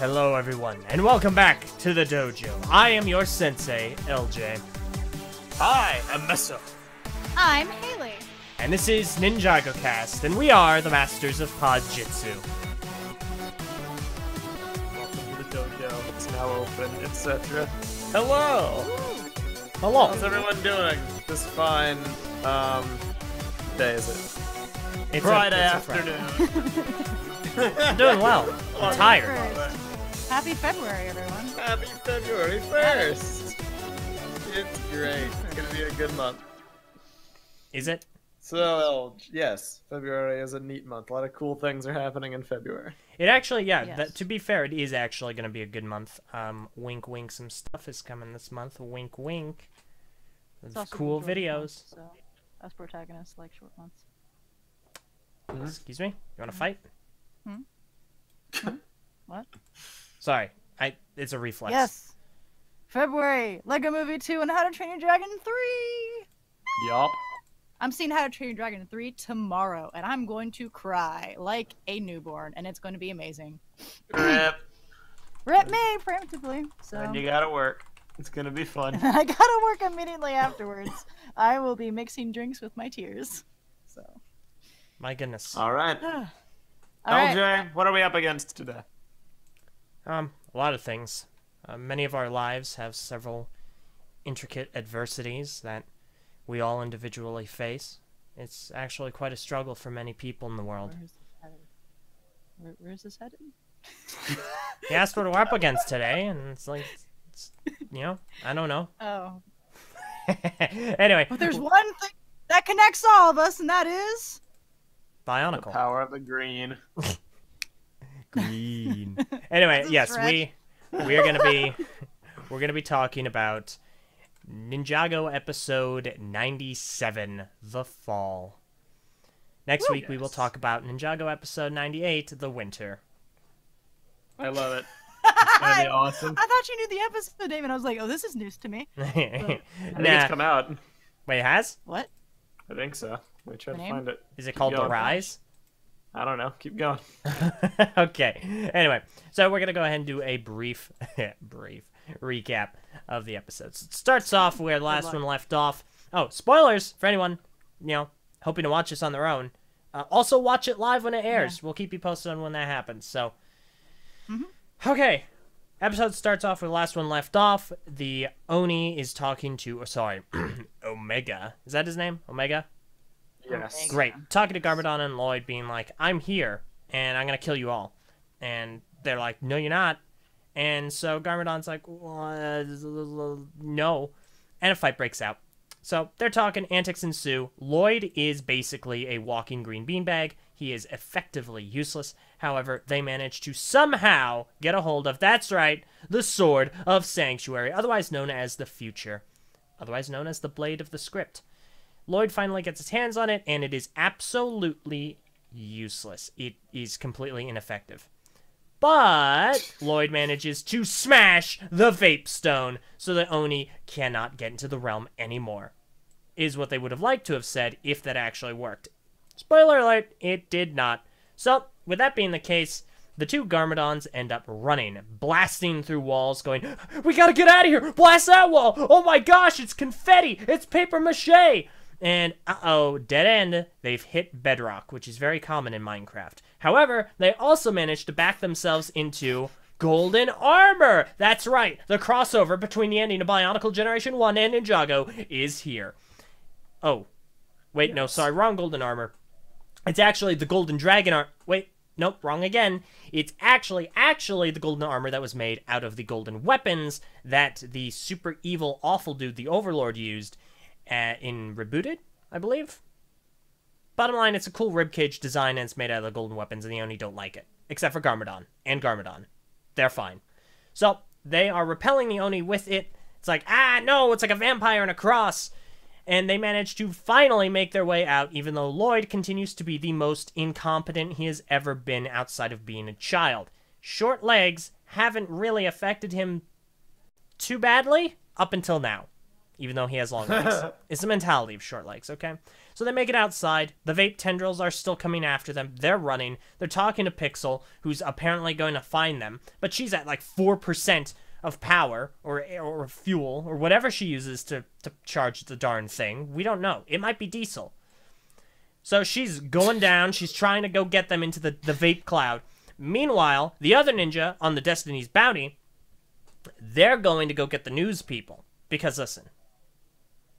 Hello everyone, and welcome back to the dojo. I am your sensei, LJ. Hi, I'm Meso. I'm Haley. And this is NinjagoCast, and we are the masters of Podjitsu. Welcome to the dojo. It's now open, etc. Hello! Hello! How's everyone doing? This fine, day is it? It's Friday a afternoon. I'm doing well. I'm tired. Happy February, everyone. Happy February 1st! It's great. It's gonna be a good month. Is it? So, yes, February is a neat month. A lot of cool things are happening in February. It actually, yeah, Yes. to be fair, it is actually going to be a good month. Wink, wink, some stuff is coming this month. Wink, wink. It's also Cool the short videos. month, so us protagonists like short months. Excuse me? You want to fight? What? Sorry, it's a reflex. Yes. February, Lego Movie 2 and How to Train Your Dragon 3. Yup. I'm seeing How to Train Your Dragon 3 tomorrow, and I'm going to cry like a newborn, and it's going to be amazing. Rip. Rip me, preemptively. So And you gotta work. It's gonna be fun. I gotta work immediately afterwards. I will be mixing drinks with my tears. So. My goodness. Alright. All right. LJ, what are we up against today? A lot of things. Many of our lives have several intricate adversities that we all individually face. It's actually quite a struggle for many people in the world. Where's this headed? Where's this headed? He asked what we're up against today, and it's like, I don't know. Oh. Anyway, But there's one thing that connects all of us, and that is... Bionicle. Power of the green. Green. Anyway, This is yes, red. we're gonna be talking about Ninjago episode 97, The Fall. Next week we will Yes. talk about Ninjago episode 98, The Winter. I love it. It's gonna be awesome. I thought you knew the episode name, and I was like, oh, this is news to me. I think it's Nah. come out. Wait, it has? What? I think so. Let me try to The name? find it. Is it called The going. Rise? I don't know. Keep going. Okay. Anyway, so we're gonna go ahead and do a brief recap of the episodes. It starts off where the last luck. one left off. Oh, spoilers for anyone, hoping to watch this on their own. Also, watch it live when it airs. We'll keep you posted on when that happens. So, Okay. Episode starts off where the last one left off. The Oni is talking to, Omega. Is that his name? Omega? Yes. Omega. Great. Talking to Garbodon and Lloyd, being like, I'm here, and I'm going to kill you all. And they're like, no, you're not. And so Garbodon's like, no. And a fight breaks out. So they're talking, antics ensue. Lloyd is basically a walking green beanbag. He is effectively useless. However, they manage to somehow get a hold of, that's right, the Sword of Sanctuary, otherwise known as the Future. Otherwise known as the Blade of the Script. Lloyd finally gets his hands on it, and it is absolutely useless. It is completely ineffective. But Lloyd manages to smash the Vape Stone so that Oni cannot get into the realm anymore. Is what they would have liked to have said if that actually worked. Spoiler alert, it did not. So, with that being the case, the two Garmadons end up running, blasting through walls, going, we gotta get out of here! Blast that wall! Oh my gosh, it's confetti! It's paper mache! And, uh-oh, dead end, they've hit bedrock, which is very common in Minecraft. However, they also managed to back themselves into golden armor! That's right, the crossover between the ending of Bionicle Generation 1 and Ninjago is here. Oh, wait, no, sorry, wrong golden armor. It's actually the golden dragon armor. Wait, nope, wrong again. It's actually the golden armor that was made out of the golden weapons that the super evil, awful dude, the Overlord, used in Rebooted, I believe. Bottom line, it's a cool ribcage design, and it's made out of the golden weapons, and the Oni don't like it. Except for Garmadon and Garmadon. They're fine. So, they are repelling the Oni with it. It's like, no, it's like a vampire and a cross. And they manage to finally make their way out, even though Lloyd continues to be the most incompetent he has ever been outside of being a child. Short legs haven't really affected him too badly up until now, even though he has long legs. It's the mentality of short legs, okay? So they make it outside. The vape tendrils are still coming after them. They're running. They're talking to Pixel, who's apparently going to find them. But she's at like 4% of power or fuel or whatever she uses to charge the darn thing. We don't know. It might be diesel. So she's going down. She's trying to go get them into the vape cloud. Meanwhile, the other ninja on the Destiny's bounty, they're going to go get the news people. Because listen,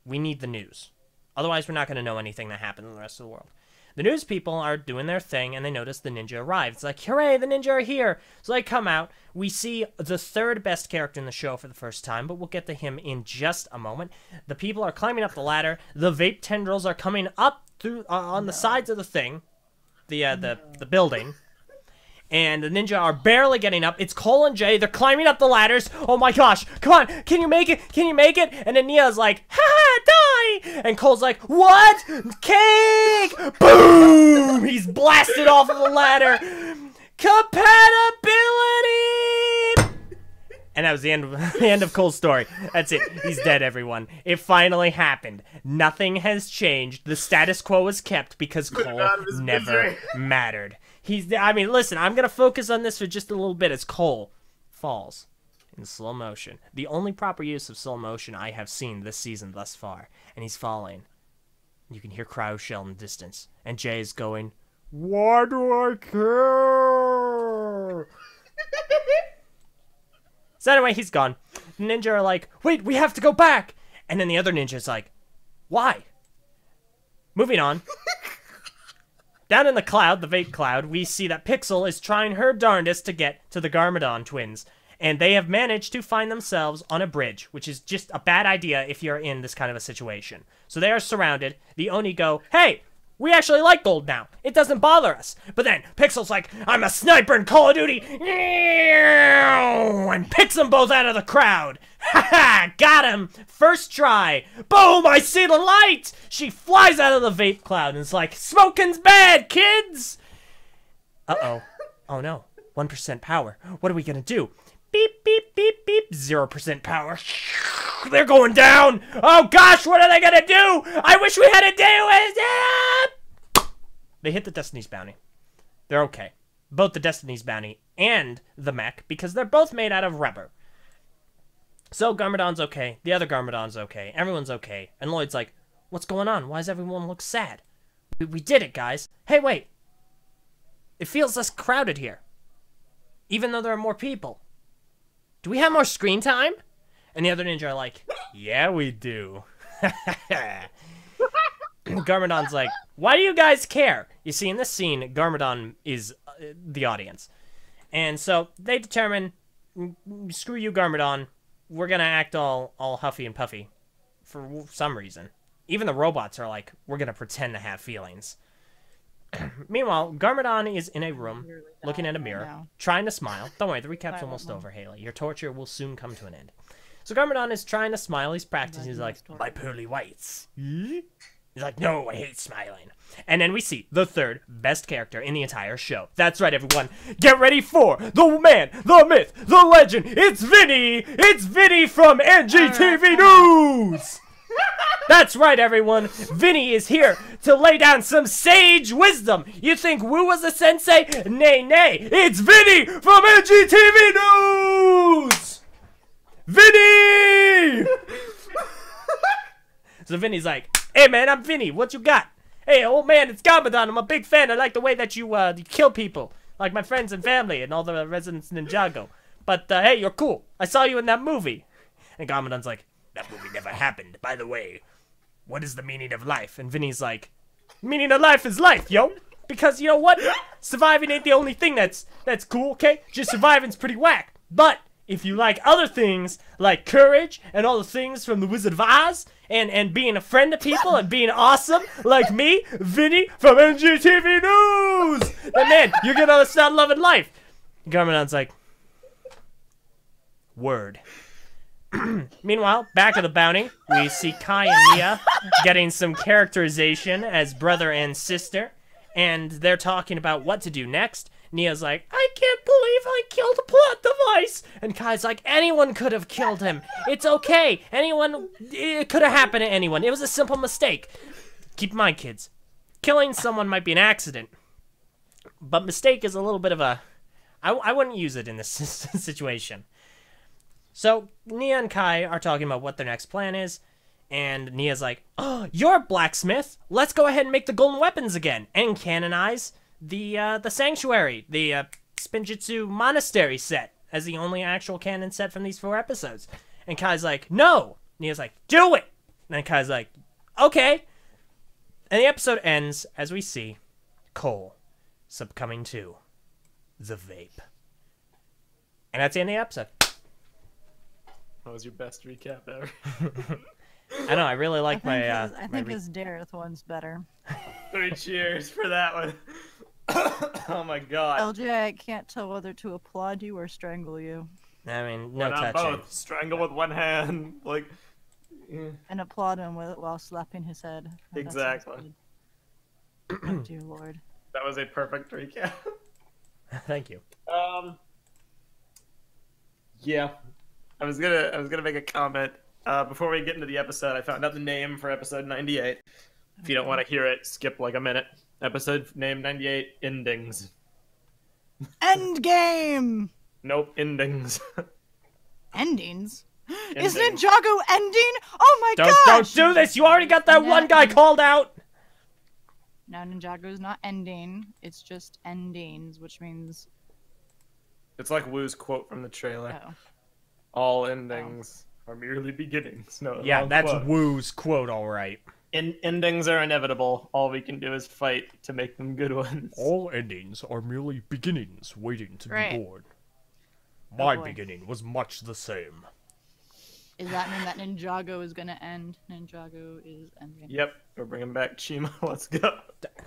we need the news. Otherwise, we're not going to know anything that happened in the rest of the world. The news people are doing their thing, and they notice the ninja arrived. It's like, hooray, the ninja are here. So they come out. We see the third best character in the show for the first time, but we'll get to him in just a moment. The people are climbing up the ladder. The vape tendrils are coming up through on the sides of the thing, the building. And the ninja are barely getting up. It's Cole and Jay. They're climbing up the ladders. Oh my gosh. Come on. Can you make it? Can you make it? And then Nia's like, ha, die. And Cole's like, what? Cake. Boom. He's blasted off of the ladder. Compatibility. And that was the end of Cole's story. That's it. He's dead, everyone. It finally happened. Nothing has changed. The status quo is kept because Cole never mattered. Listen, I'm going to focus on this for just a little bit as Cole falls in slow motion. The only proper use of slow motion I have seen this season thus far. And he's falling. You can hear cryo shell in the distance. And Jay is going, why do I care? So anyway, he's gone. The ninja are like, wait, we have to go back. And then the other ninja's like, why? Moving on. Down in the cloud, the vape cloud, we see that Pixel is trying her darndest to get to the Garmadon twins. And they have managed to find themselves on a bridge, which is just a bad idea if you're in this kind of a situation. So they are surrounded. The Oni go, hey, we actually like gold now. It doesn't bother us. But then Pixel's like, I'm a sniper in Call of Duty. And picks them both out of the crowd. Ha! Got him. First try. Boom, I see the light. She flies out of the vape cloud and is like, smoking's bad, kids. Uh-oh. Oh, no. 1% power. What are we going to do? Beep, beep, beep, beep. 0% power. They're going down. Oh, gosh, what are they going to do? I wish we had to do it. They hit the Destiny's bounty. They're okay. Both the Destiny's bounty and the mech, because they're both made out of rubber. So Garmadon's okay. The other Garmadon's okay. Everyone's okay. And Lloyd's like, what's going on? Why does everyone look sad? We did it, guys. Hey, wait. It feels less crowded here. Even though there are more people. Do we have more screen time? And the other ninja are like, yeah, we do. Garmadon's like, why do you guys care? You see, in this scene, Garmadon is the audience. And so they determine, screw you, Garmadon. We're going to act all huffy and puffy for some reason. Even the robots are like, we're going to pretend to have feelings. Meanwhile, Garmadon is in a room, looking at a mirror, trying to smile. Don't worry, the recap's almost over, Haley. Your torture will soon come to an end. So Garmadon is trying to smile. He's practicing. He's like, my pearly whites. He's like, no, I hate smiling. And then we see the third best character in the entire show. That's right, everyone. Get ready for the man, the myth, the legend. It's Vinny. It's Vinny from NGTV News. That's right, everyone. Vinny is here to lay down some sage wisdom. You think Wu was a sensei? Nay, nay. It's Vinny from NGTV News. Vinny! So Vinny's like, hey, man, I'm Vinny. What you got? Hey, old man, it's Garmadon. I'm a big fan. I like the way that you kill people, like my friends and family and all the residents in Ninjago. But, hey, you're cool. I saw you in that movie. And Garmadon's like, that movie never happened. By the way, what is the meaning of life? And Vinny's like, meaning of life is life, yo. Because, you know what? Surviving ain't the only thing that's cool, okay? Just surviving's pretty whack. But if you like other things, like courage and all the things from the Wizard of Oz, and being a friend to people and being awesome, like me, Vinny from NGTV News, then man, you're gonna start loving life. Garmadon's like, word. Meanwhile, back at the bounty, we see Kai and Nia getting some characterization as brother and sister, and they're talking about what to do next. Nia's like, I can't believe I killed a plot device. And Kai's like, anyone could have killed him. It's okay. It could have happened to anyone. It was a simple mistake. keep in mind, kids, killing someone might be an accident, but mistake is a little bit of a... I wouldn't use it in this situation. So Nia and Kai are talking about what their next plan is, and Nia's like, "Oh, you're a blacksmith. Let's go ahead and make the golden weapons again and canonize the sanctuary, the Spinjitzu monastery set as the only actual canon set from these 4 episodes." And Kai's like, "No." Nia's like, "Do it." And then Kai's like, "Okay." And the episode ends as we see Cole succumbing to the vape. And that's the end of the episode. That was your best recap ever. I know, I really like my... I think his Dareth one's better. 3 cheers for that one. Oh my god. LJ, I can't tell whether to applaud you or strangle you. I mean, no Not touching. both. Strangle with one hand. Like... And applaud him while slapping his head. Oh, that sounds Exactly. good. Oh, dear Lord. That was a perfect recap. Thank you. Yeah. I was gonna make a comment. Before we get into the episode, I found out the name for episode 98. If you don't want to hear it, skip like a minute. Episode name 98, Endings. Endgame! Nope, Endings. Endings? Is Endings. Ninjago ending? Oh my Don't gosh! do this! You already got that one guy called out! No, Ninjago's not ending. It's just endings, which means... It's like Woo's quote from the trailer. Oh. All endings are merely beginnings. No, Yeah, wrong that's quote. Woo's quote, alright. Endings are inevitable. All we can do is fight to make them good ones. All endings are merely beginnings waiting to Right. be born. My boy. beginning was much the same. Does that mean that Ninjago is gonna end? Ninjago is ending. Yep, we're bringing back Chima. Let's go.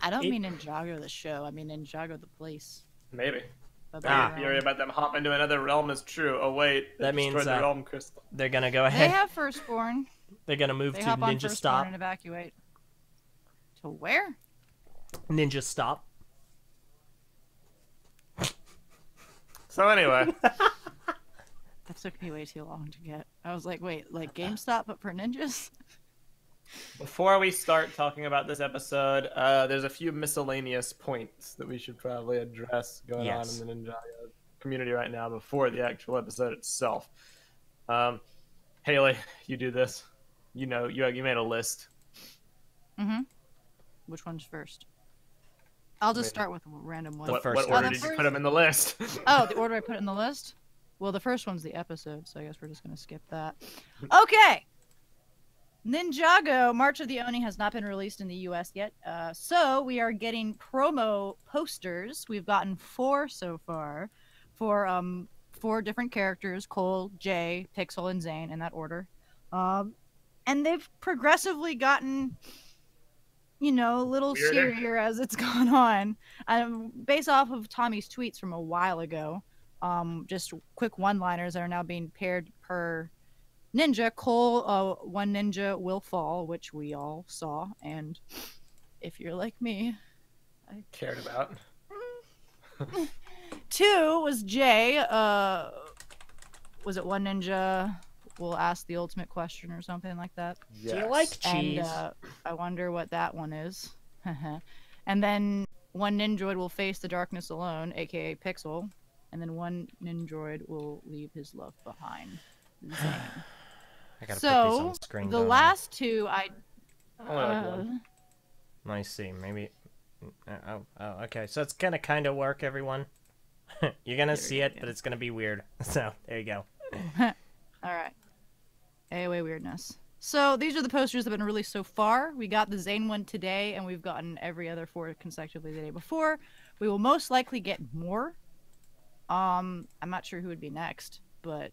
I don't mean Ninjago the show. I mean Ninjago the place. Maybe. But My background. theory about them hopping to another realm is true. Oh wait, That means, destroyed the realm crystal. They're gonna go They ahead. have firstborn. They're gonna move They to hop on Ninja firstborn Stop. and evacuate. To where? Ninja Stop. So anyway, That took me way too long to get. I was like, wait, like GameStop but for ninjas? before we start talking about this episode, there's a few miscellaneous points that we should probably address going Yes. on in the Ninjago community right now before the actual episode itself. Haley, you do this. You know, you made a list. Mm-hmm. Which one's first? I'll just Wait. start with a random one. The What first order one. did you put them in the list? Oh, the order I put in the list? Well, the first one's the episode, so I guess we're just going to skip that. Okay! Ninjago, March of the Oni has not been released in the US yet, so we are getting promo posters. We've gotten 4 so far for 4 different characters, Cole, Jay, Pixel, and Zane, in that order. And they've progressively gotten, you know, a little Weirder. cheerier as it's gone on. Based off of Tommy's tweets from a while ago, just quick one-liners that are now being paired per ninja. Cole, one ninja will fall, which we all saw, and if you're like me, Cared about. 2 was Jay. Was it one ninja will ask the ultimate question or something like that? Yes. Do you like cheese? And I wonder what that one is. And then one ninjoid will face the darkness alone, aka Pixel, and then one ninjoid will leave his love behind. Zane. I gotta put these on So the screen. the don't I? last 2, I Only like one. Let me see. Maybe. Oh, okay. So it's gonna kind of work, everyone. You're gonna see it, but it's gonna be weird. So there you go. All right. AOA weirdness. So these are the posters that have been released so far. We got the Zane one today, and we've gotten every other 4 consecutively the day before. We will most likely get more. I'm not sure who would be next, but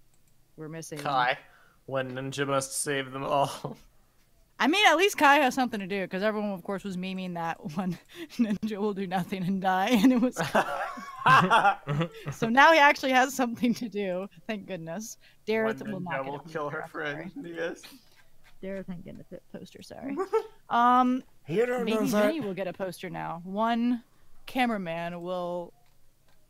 we're missing Kai. One ninja must save them all. I mean, at least Kai has something to do, because everyone, of course, was memeing that one ninja will do nothing and die, and it was... So now he actually has something to do, thank goodness. Dareth One will not ninja get will a kill her poster, friend. Yes. Dareth ain't getting a poster, sorry. You don't Maybe Vinny will get a poster now. One cameraman will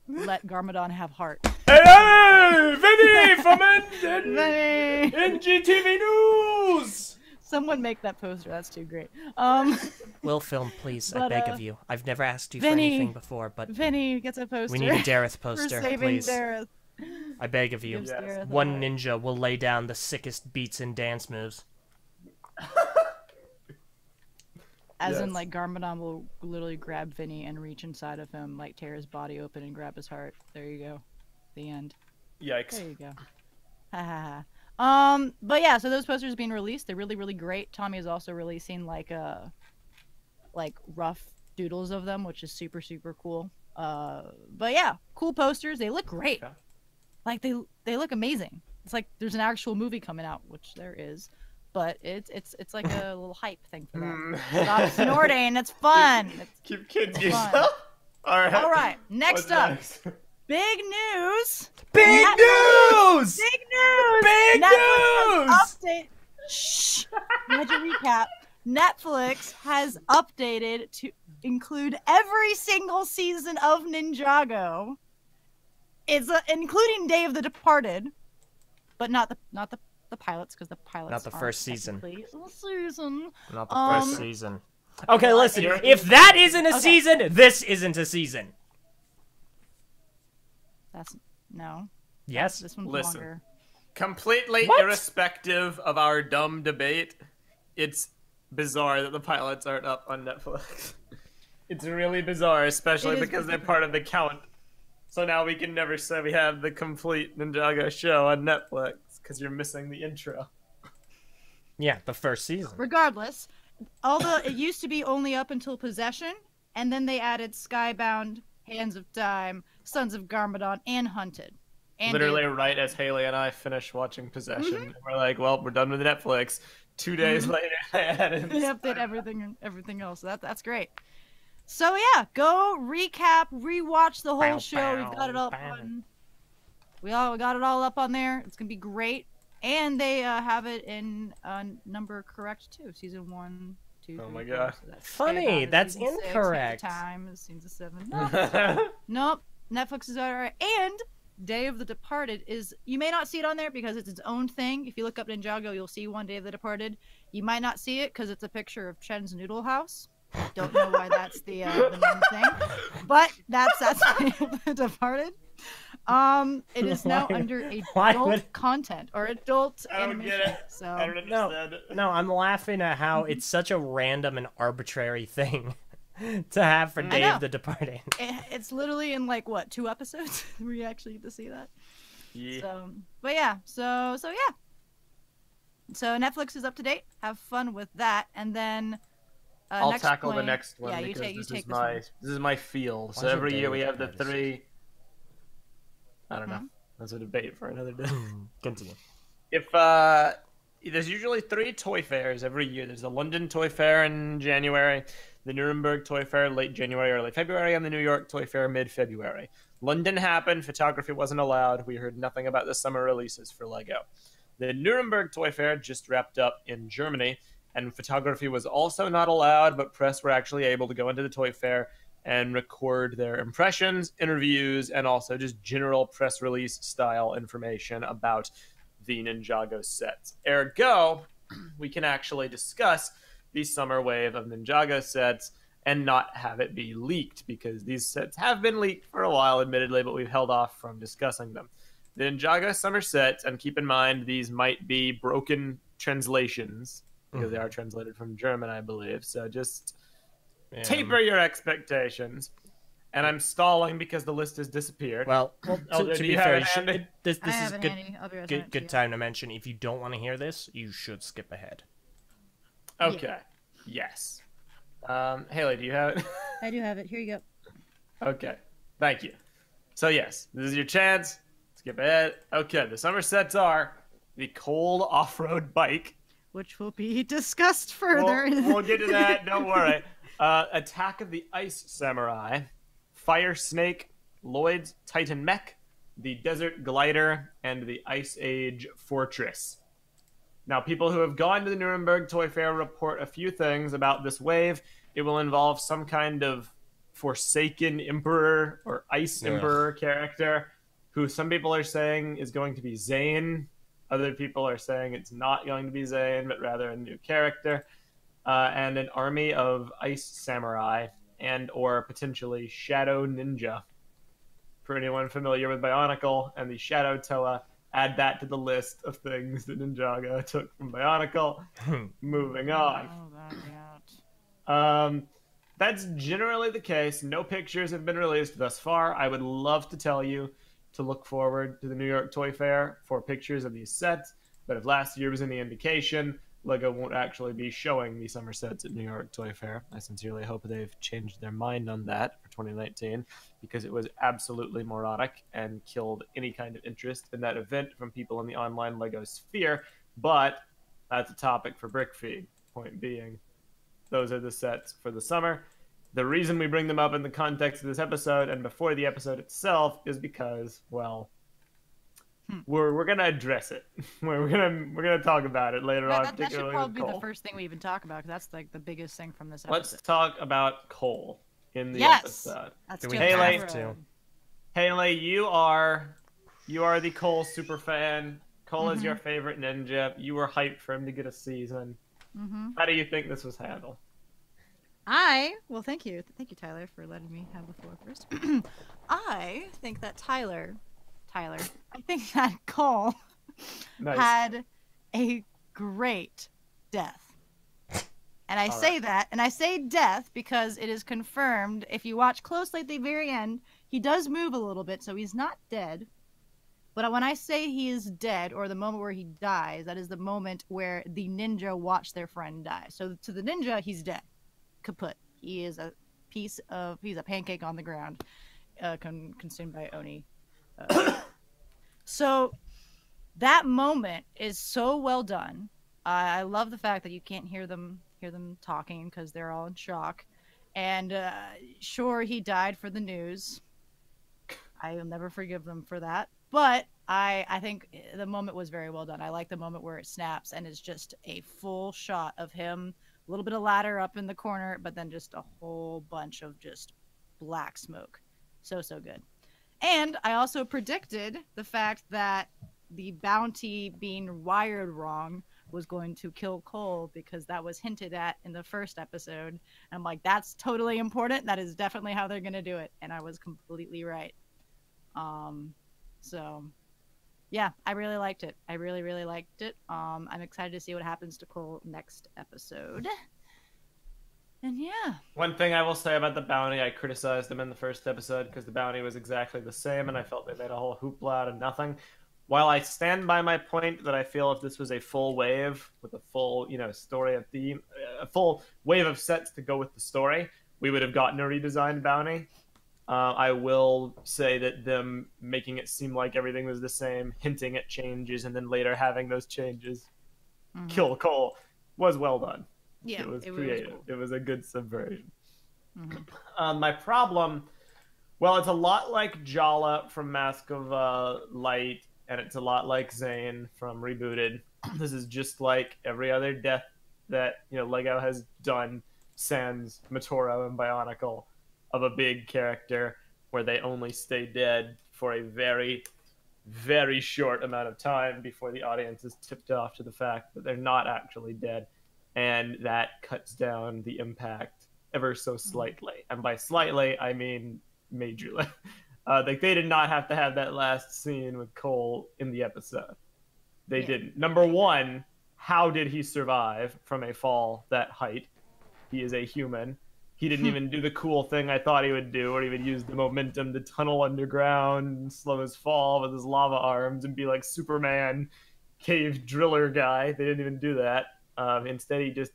let Garmadon have heart. Hey, Vinny from Vinny! NGTV News. Someone make that poster. That's too great. Will Film, please, I But, beg of you. I've never asked you for Vinny, anything before, but Vinny gets a poster. we need a Dareth for poster, saving please. Dareth. I beg of you. Gives Yes. Dareth One away. ninja will lay down the sickest beats and dance moves. As in, Yes. like, Garmadon will literally grab Vinny and reach inside of him, like, tear his body open and grab his heart. There you go. The end. Yikes. There you go. Ha ha ha. But yeah, so those posters being released, they're really, really great. Tommy is also releasing, like rough doodles of them, which is super, super cool. But yeah, cool posters. They look great. Okay. Like, they look amazing. It's like there's an actual movie coming out, which there is. But it's like a little hype thing for them. Stop snorting. It's fun. Keep kidding fun. yourself. All right. All right. Next What's up, next? big news. Big news! Big news. Big Netflix news! has Shh. Major recap. Netflix has updated to include every single season of Ninjago. It's including Day of the Departed, but not the pilots, because the pilots Not the aren't first season. technically a season. Not the Um, first season. Okay, listen. If that isn't a Okay. season, this isn't a season. That's no. Yes? This one's Listen. longer. Completely What? irrespective of our dumb debate, it's bizarre that the pilots aren't up on Netflix. It's really bizarre, especially It is because they're bizarre. part of the count. So now we can never say we have the complete Ninjago show on Netflix because you're missing the intro. Yeah, the first season. Regardless, although it used to be only up until Possession, and then they added Skybound, Hands of Time, Sons of Garmadon, and Hunted. And Literally right as Haley and I finished watching Possession. Mm-hmm. We're like, well, we're done with Netflix. 2 days later, they added they update everything else. That's great. So yeah, go recap, rewatch the whole show. We've got it up on. We got it all up on there. It's gonna be great, and they have it in number correct too. Season 1, 2, Oh 3, my 4. God. So that's Funny, Skybound is that's season 6, incorrect. Time is season 7. Nope. Nope. Netflix is alright. And Day of the Departed is, you may not see it on there because it's its own thing. If you look up Ninjago, you'll see one Day of the Departed. You might not see it because it's a picture of Chen's Noodle House. Don't know why that's the main thing, but that's Day of the Departed. It is now Why- under why adult would- content or adult I don't animation. get it. So I don't understand it. No, I'm laughing at how it's such a random and arbitrary thing to have for Day know. of the Departed. it's literally in like what 2 episodes where you actually get to see that. Yeah. So, but yeah, so yeah. So Netflix is up to date. Have fun with that, and then I'll next tackle the point- next one Yeah, you because take this this is my one. this is my feel. So is it every Day year of we the have the Departed? 3. I don't know. That's a debate for another day. Continue. If there's usually 3 toy fairs every year. There's the London Toy Fair in January, the Nuremberg Toy Fair late January, early February, and the New York Toy Fair mid-February. London happened. Photography wasn't allowed. We heard nothing about the summer releases for Lego. The Nuremberg Toy Fair just wrapped up in Germany, and photography was also not allowed, but press were actually able to go into the toy fair and record their impressions, interviews, and also just general press release style information about the Ninjago sets. Ergo, we can actually discuss the summer wave of Ninjago sets and not have it be leaked, because these sets have been leaked for a while, admittedly, but we've held off from discussing them. The Ninjago summer sets, and keep in mind these might be broken translations, because they are translated from German, I believe, so just taper your expectations. And I'm stalling because the list has disappeared. Well, Elder, to do be you have fair, it handy? this I is have it good, handy. I'll be right back. good time to mention. If you don't want to hear this, you should skip ahead. Okay. Yes. Haley, do you have it? I do have it. Here you go. Okay. Thank you. So, yes, this is your chance. Skip ahead. Okay, the summer sets are the cold off-road bike. Which will be discussed further. We'll get to that. Don't worry. Attack of the Ice Samurai, Fire Snake, Lloyd's Titan Mech, the Desert Glider, and the Ice Age Fortress. Now, people who have gone to the Nuremberg Toy Fair report a few things about this wave. It will involve some kind of Forsaken Emperor or Ice Ugh. Emperor character, who some people are saying is going to be Zane, Other people are saying it's not going to be Zane, but rather a new character, and an army of ice samurai and or potentially shadow ninja. For anyone familiar with Bionicle and the Shadow Toa, add that to the list of things that Ninjago took from Bionicle. Moving on. Oh, that, yeah. That's generally the case. No pictures have been released thus far. I would love to tell you to look forward to the New York Toy Fair for pictures of these sets, but if last year was any indication, LEGO won't actually be showing the summer sets at New York Toy Fair. I sincerely hope they've changed their mind on that for 2019, because it was absolutely moronic and killed any kind of interest in that event from people in the online LEGO sphere, but that's a topic for Brick Feed. Point being, those are the sets for the summer. The reason we bring them up in the context of this episode and before the episode itself is because, well, we're gonna address it. We're gonna talk about it later on. That should particularly probably with be Cole. the first thing we even talk about, because that's like the biggest thing from this episode. Let's talk about Cole in the Yes! episode. That's Do we Jim have Favreau. to? Haley, you are the Cole super fan. Cole is your favorite ninja. You were hyped for him to get a season. How do you think this was handled? Well, thank you, Tyler, for letting me have the floor first. I think that I think that Cole Nice. had a great death. And I say that, and I say death because it is confirmed. If you watch closely at the very end, he does move a little bit, so he's not dead. But when I say he is dead, or the moment where he dies, that is the moment where the ninja watch their friend die. So to the ninja, he's dead. Kaput. He is he's a pancake on the ground, consumed by Oni. So that moment is so well done. I love the fact that you can't hear them talking because they're all in shock. And sure, he died for the news. I will never forgive them for that. But I think the moment was very well done. I like the moment where it snaps and it's just a full shot of him, a little bit of ladder up in the corner, but then just a whole bunch of just black smoke. So good. And I also predicted the fact that the bounty being wired wrong was going to kill Cole, because that was hinted at in the first episode. And I'm like, that's totally important. That is definitely how they're going to do it. And I was completely right. So yeah, I really liked it. I really, really liked it. I'm excited to see what happens to Cole next episode. And yeah. One thing I will say about the bounty, I criticized them in the first episode because the bounty was exactly the same, and I felt they made a whole hoopla out of nothing. While I stand by my point that I feel if this was a full wave with a full, story and theme, a full wave of sets to go with the story, we would have gotten a redesigned bounty. I will say that them making it seem like everything was the same, hinting at changes, and then later having those changes kill Cole was well done. Yeah, it was Was creative. cool. It was a good subversion. My problem, well, it's a lot like Jala from Mask of Light, and it's a lot like Zane from Rebooted. This is just like every other death that Lego has done, sans Matoro and Bionicle, of a big character where they only stay dead for a very, very short amount of time before the audience is tipped off to the fact that they're not actually dead. And that cuts down the impact ever so slightly. And by slightly, I mean majorly. They did not have to have that last scene with Cole in the episode. They didn't. Number one, how did he survive from a fall that height? He is a human. He didn't even do the cool thing I thought he would do, where he would use the momentum to tunnel underground and slow his fall with his lava arms and be like Superman, cave driller guy. They didn't even do that. Instead, he just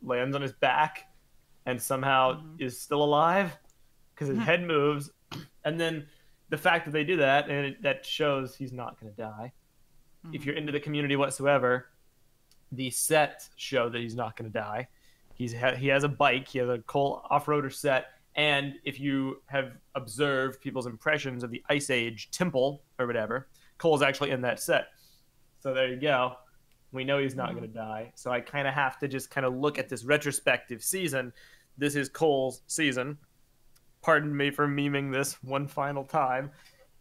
lands on his back and somehow is still alive because his head moves. And then the fact that they do that, and that shows he's not going to die. If you're into the community whatsoever, the sets show that he's not going to die. He has a bike. He has a Cole off-roader set. And if you have observed people's impressions of the Ice Age temple or whatever, Cole's actually in that set. So there you go. We know he's not going to die. So I kind of have to just kind of look at this retrospective season. This is Cole's season. Pardon me for memeing this one final time.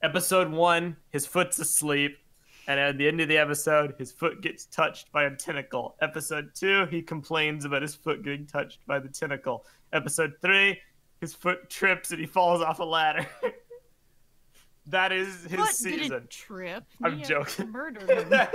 Episode 1, his foot's asleep. And at the end of the episode, his foot gets touched by a tentacle. Episode 2, he complains about his foot getting touched by the tentacle. Episode 3, his foot trips and he falls off a ladder. That is his season. Didn't trip. I'm joking. Murdered him.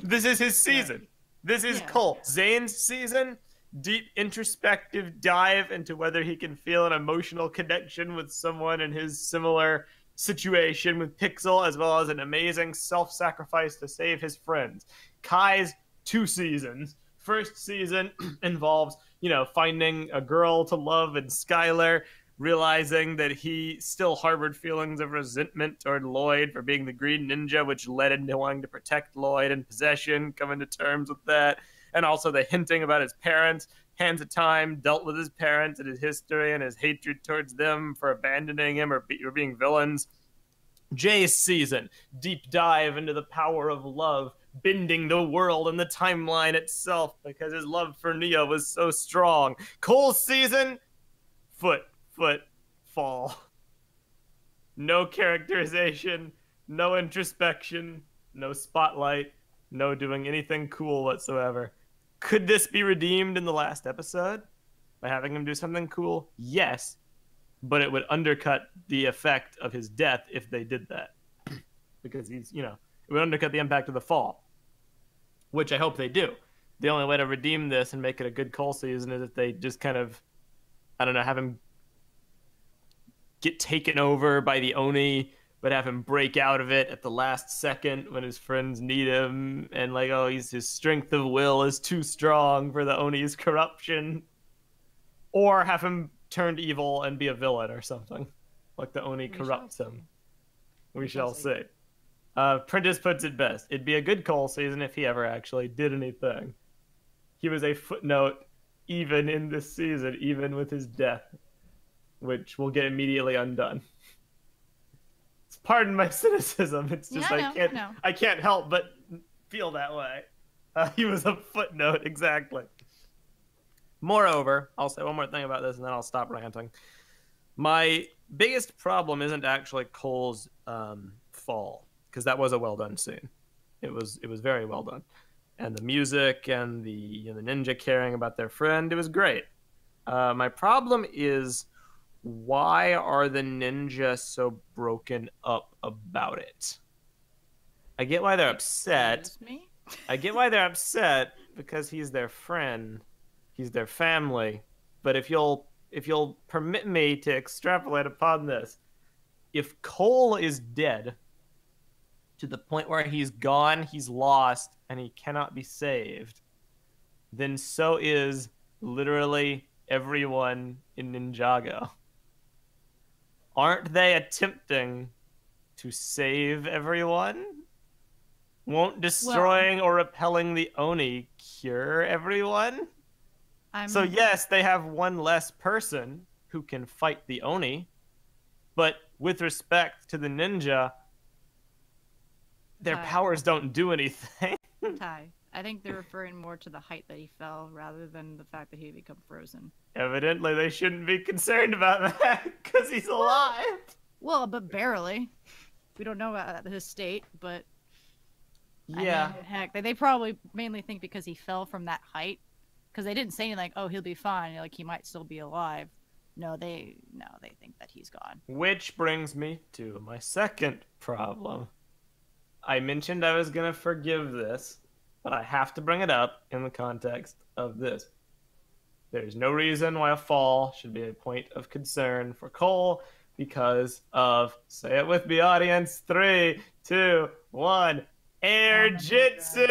This is his season. This is Cole. Zane's season. Deep introspective dive into whether he can feel an emotional connection with someone in his similar situation with Pixel, as well as an amazing self-sacrifice to save his friends. Kai's 2 seasons. First season involves, finding a girl to love in Skylar, realizing that he still harbored feelings of resentment toward Lloyd for being the Green Ninja, which led into wanting to protect Lloyd and possession, coming to terms with that. And also the hinting about his parents. Hands of Time dealt with his parents and his history and his hatred towards them for abandoning him or being villains. Jay's season, deep dive into the power of love, bending the world and the timeline itself because his love for Neo was so strong. Cole's season, foot, fall. No characterization, no introspection, no spotlight, no doing anything cool whatsoever. Could this be redeemed in the last episode by having him do something cool? Yes, but it would undercut the effect of his death if they did that. Because it would undercut the impact of the fall, which I hope they do. The only way to redeem this and make it a good Cole season is if they just kind of, have him get taken over by the Oni, but have him break out of it at the last second when his friends need him, and his strength of will is too strong for the Oni's corruption. Or have him turned evil and be a villain or something. Like the Oni corrupts him. We shall see. Prentice puts it best. It'd be a good Cole season if he ever actually did anything. He was a footnote even in this season, even with his death, which will get immediately undone. Pardon my cynicism. It's just I can't help but feel that way. He was a footnote, exactly. Moreover, I'll say one more thing about this and then I'll stop ranting. My biggest problem isn't actually Cole's fall, because that was a well done scene. It was very well done, and the music and the ninja caring about their friend, it was great. My problem is, why are the ninja so broken up about it? I get why they're upset. I get why they're upset because he's their friend, he's their family. But if you'll permit me to extrapolate upon this, if Cole is dead to the point where he's gone, he's lost, and he cannot be saved, then so is literally everyone in Ninjago. Aren't they attempting to save everyone? Won't destroying or repelling the Oni cure everyone? So yes, they have one less person who can fight the Oni, but with respect to the ninja, their powers don't do anything. Ty, I think they're referring more to the height that he fell rather than the fact that he had become frozen. Evidently, they shouldn't be concerned about that because he's alive. Well, but barely. We don't know about his state, but yeah. I mean, heck, they probably mainly think because he fell from that height, because they didn't say anything like, "Oh, he'll be fine," like he might still be alive. No, they think that he's gone. Which brings me to my second problem. I mentioned I was gonna forgive this, but I have to bring it up in the context of this. There's no reason why a fall should be a point of concern for Cole because of, say it with me, audience, 3, 2, 1, Air Jitsu!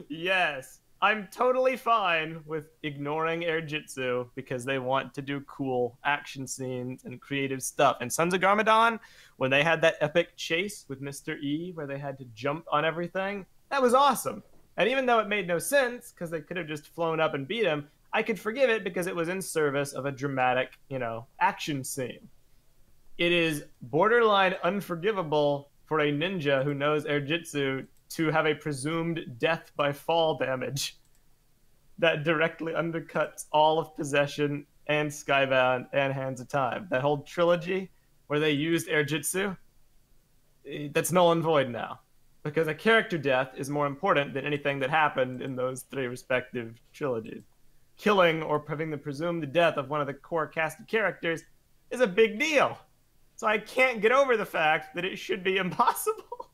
Yes, I'm totally fine with ignoring Air Jitsu because they want to do cool action scenes and creative stuff. And Sons of Garmadon, when they had that epic chase with Mr. E where they had to jump on everything, that was awesome. And even though it made no sense because they could have just flown up and beat him, I could forgive it because it was in service of a dramatic, action scene. It is borderline unforgivable for a ninja who knows Air Jitsu to have a presumed death by fall damage that directly undercuts all of Possession and Skybound and Hands of Time. That whole trilogy where they used Air Jitsu, that's null and void now. Because a character death is more important than anything that happened in those three respective trilogies. Killing or having the presumed death of one of the core casted characters is a big deal. So I can't get over the fact that it should be impossible.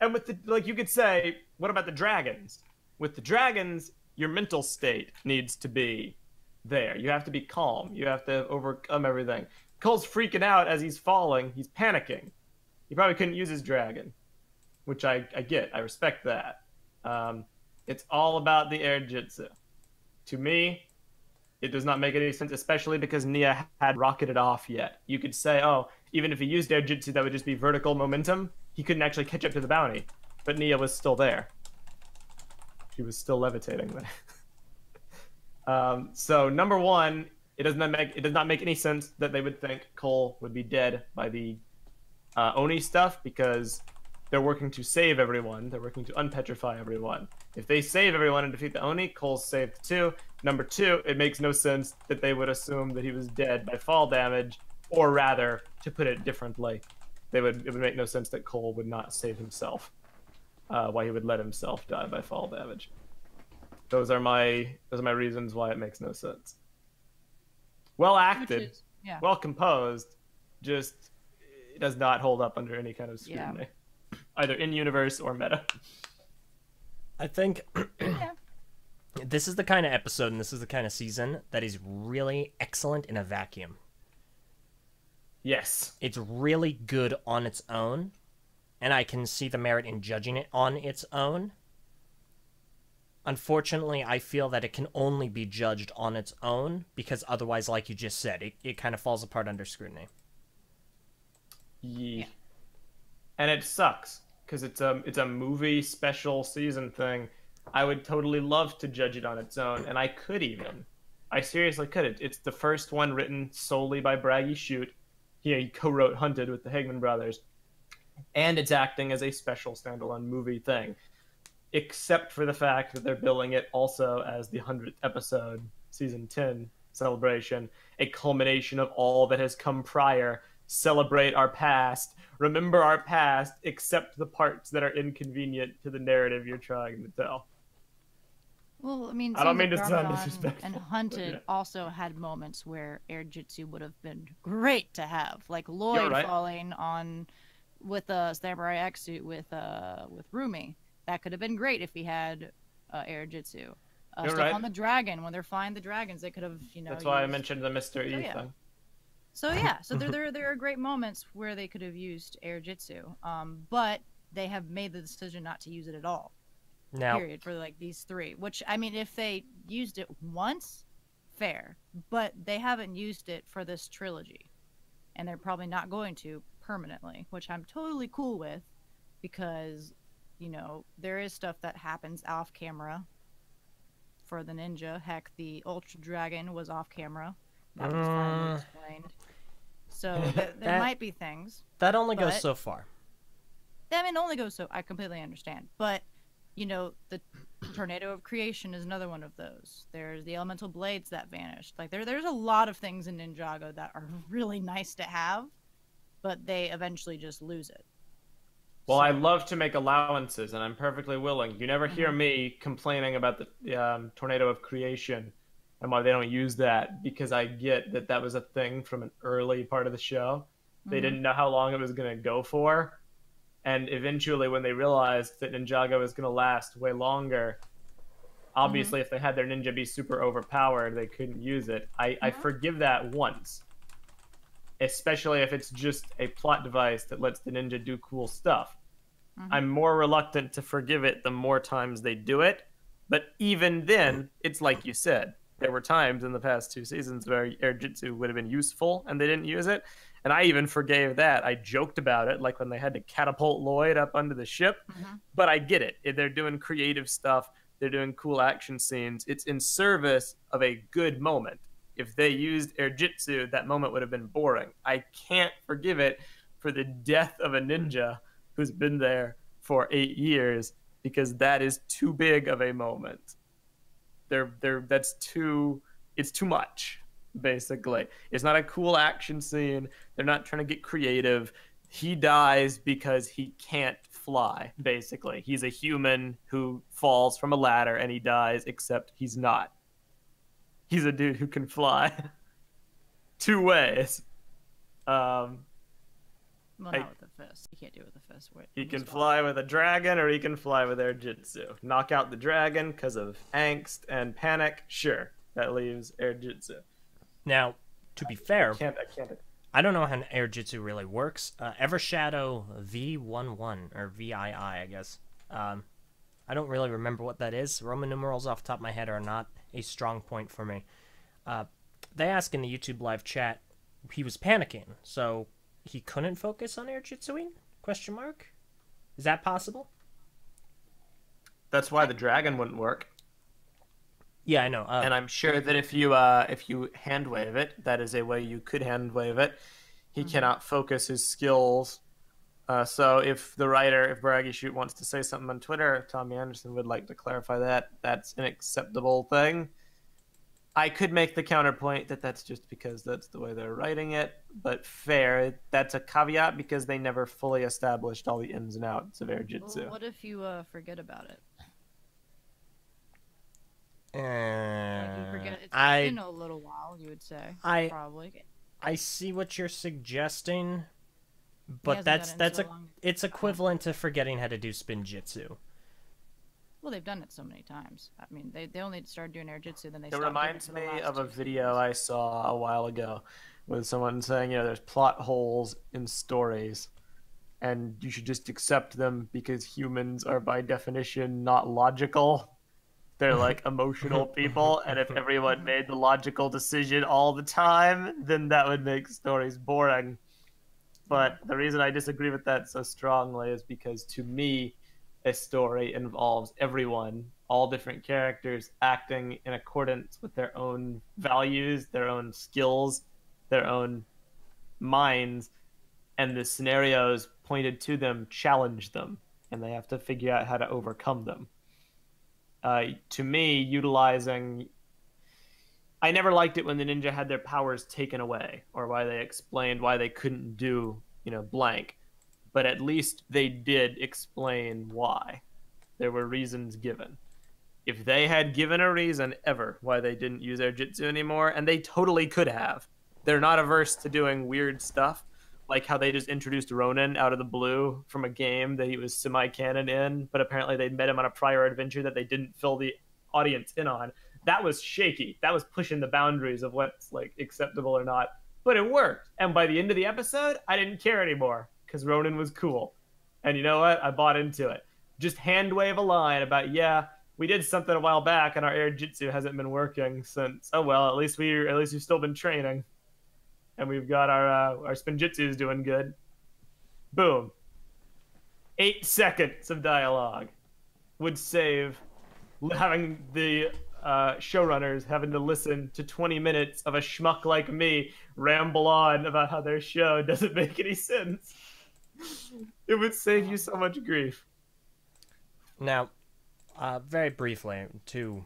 And with the, like, you could say, what about the dragons? With the dragons, your mental state needs to be there. You have to be calm. You have to overcome everything. Cole's freaking out as he's falling. He's panicking. He probably couldn't use his dragon, which I get. I respect that. It's all about the air jitsu. To me, it does not make any sense, especially because Nia had rocketed off yet. You could say, oh, even if he used air jitsu, that would just be vertical momentum. He couldn't actually catch up to the bounty. But Nia was still there. She was still levitating. So number one, it does not make any sense that they would think Cole would be dead by the ONI stuff, because they're working to save everyone. They're working to unpetrify everyone. If they save everyone and defeat the ONI, Cole's saved too. Number two, it makes no sense that they would assume that he was dead by fall damage, or rather, to put it differently, it would make no sense that Cole would not save himself. Why he would let himself die by fall damage. Those are my reasons why it makes no sense. Well acted, yeah. Well composed, just it does not hold up under any kind of scrutiny, either in universe or meta. I think this is the kind of episode and this is the kind of season that is really excellent in a vacuum. Yes. It's really good on its own, and I can see the merit in judging it on its own. Unfortunately, I feel that it can only be judged on its own, because otherwise, like you just said, it kind of falls apart under scrutiny. Yeah. And it sucks, because it's a movie special season thing. I would totally love to judge it on its own, and I could even. I seriously could. It's the first one written solely by Braggy Shoot. He co-wrote Hunted with the Hagman brothers. And it's acting as a special standalone movie thing. Except for the fact that they're billing it also as the 100th episode, season 10 celebration, a culmination of all that has come prior. Celebrate our past, remember our past, accept the parts that are inconvenient to the narrative you're trying to tell. Well, I mean, I don't mean to Sons of sound Garmadon disrespectful, and Hunted yeah. also had moments where air jitsu would have been great to have, like Lloyd right. falling on with a Samurai X suit with Rumi. That could have been great if he had air jitsu. Stuff right. on the dragon, when they're flying the dragons, they could have, That's why I mentioned the Mr. E thing. So there are great moments where they could have used air jitsu, but they have made the decision not to use it at all. Now, Period, for like these three. Which, I mean, if they used it once, fair, but they haven't used it for this trilogy, and they're probably not going to permanently, which I'm totally cool with, because there is stuff that happens off camera for the ninja. Heck, the Ultra Dragon was off camera. That was finally explained. So there might be things. That only goes so far. I mean, it only goes so. I completely understand. But, the Tornado of Creation is another one of those. There's the Elemental Blades that vanished. Like, there's a lot of things in Ninjago that are really nice to have, but they eventually just lose it. Well, I love to make allowances, and I'm perfectly willing. You never hear me complaining about the Tornado of Creation and why they don't use that, because I get that that was a thing from an early part of the show. They didn't know how long it was going to go for. And eventually, when they realized that Ninjago was going to last way longer, obviously, if they had their ninja be super overpowered, they couldn't use it. I forgive that once. Especially if it's just a plot device that lets the ninja do cool stuff. I'm more reluctant to forgive it the more times they do it. But even then, it's like you said. There were times in the past 2 seasons where air jitsu would have been useful and they didn't use it. And I even forgave that. I joked about it, like when they had to catapult Lloyd up onto the ship. But I get it. They're doing creative stuff. They're doing cool action scenes. It's in service of a good moment. If they used air jitsu, that moment would have been boring. I can't forgive it for the death of a ninja who's been there for 8 years, because that is too big of a moment. It's too much, basically. It's not a cool action scene. They're not trying to get creative. he dies because he can't fly, basically. He's a human who falls from a ladder and he dies, except he's not. He's a dude who can fly 2 ways. Well, not with the fist. You can't do it with the fist. He can fly with a dragon or he can fly with air jitsu. Knock out the dragon because of angst and panic, sure. That leaves air jitsu. Now, to be fair, I can't. I don't know how air jitsu really works. Evershadow V11 or VII, I guess. I don't really remember what that is. Roman numerals off the top of my head are not a strong point for me. They ask in the YouTube live chat, he was panicking, so he couldn't focus on air jitsuing? Question mark? Is that possible? That's why the dragon wouldn't work. Yeah, I know. And I'm sure that if you hand wave it, that is a way you could hand wave it. He cannot focus his skills. So if Braggy Shoot wants to say something on Twitter, if Tommy Anderson would like to clarify that, that's an acceptable thing. I could make the counterpoint that that's just because that's the way they're writing it, but fair. That's a caveat because they never fully established all the ins and outs of air jitsu. Well, what if you forget about it? Like you forget it's been a little while, you would say. Probably. I see what you're suggesting, but it's equivalent to forgetting how to do spin jitsu. Well, they've done it so many times. I mean, they only started doing air jitsu, then they It stopped. reminds me of a video I saw a while ago with someone saying, there's plot holes in stories, and you should just accept them because humans are by definition not logical. They're like emotional people, and if everyone made the logical decision all the time, then that would make stories boring. But the reason I disagree with that so strongly is because to me, a story involves everyone, all different characters, acting in accordance with their own values, their own skills, their own minds, and the scenarios pointed to them challenge them, and they have to figure out how to overcome them. To me, I never liked it when the ninja had their powers taken away, or why they explained why they couldn't do, blank. But at least they did explain why. There were reasons given. If they had given a reason ever why they didn't use their jitsu anymore, and they totally could have, they're not averse to doing weird stuff, like how they just introduced Ronin out of the blue from a game that he was semi-canon in, but apparently they'd met him on a prior adventure that they didn't fill the audience in on. That was shaky. That was pushing the boundaries of what's acceptable or not. But it worked. And by the end of the episode, I didn't care anymore because Ronin was cool. And you know what? I bought into it. Just hand wave a line about, we did something a while back and our air jitsu hasn't been working since. Oh well, at least we've still been training. And we've got our spin jitsu is doing good. Boom. 8 seconds of dialogue would save having the showrunners having to listen to 20 minutes of a schmuck like me ramble on about how their show doesn't make any sense. It would save you so much grief. Now, very briefly, to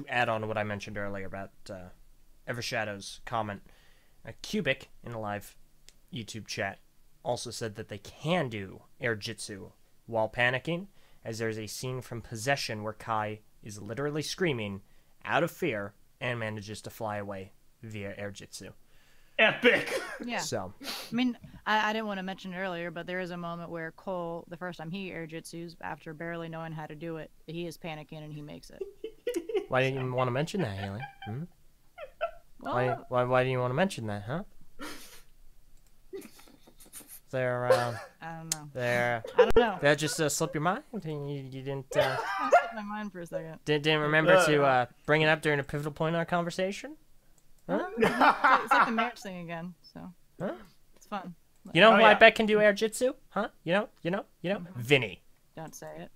add on to what I mentioned earlier about Evershadow's comment, Cubic in a live YouTube chat also said that they can do air jitsu while panicking, as there's a scene from Possession where Kai is literally screaming out of fear and manages to fly away via air jitsu. Epic! Yeah. So, I mean, I didn't want to mention it earlier, but there is a moment where Cole, the first time he air jitsus, after barely knowing how to do it, he is panicking and he makes it. Why didn't you want to mention that, Haley? Well, Why do you want to mention that, huh? There, I don't know. there. I don't know. That just slipped your mind? You didn't, I slipped my mind for a second. didn't remember to bring it up during a pivotal point in our conversation? Huh? It's like the marriage thing again, so Huh? it's fun. You know Oh, who I yeah. bet can do air jitsu? Huh? You know? Vinny Don't say it.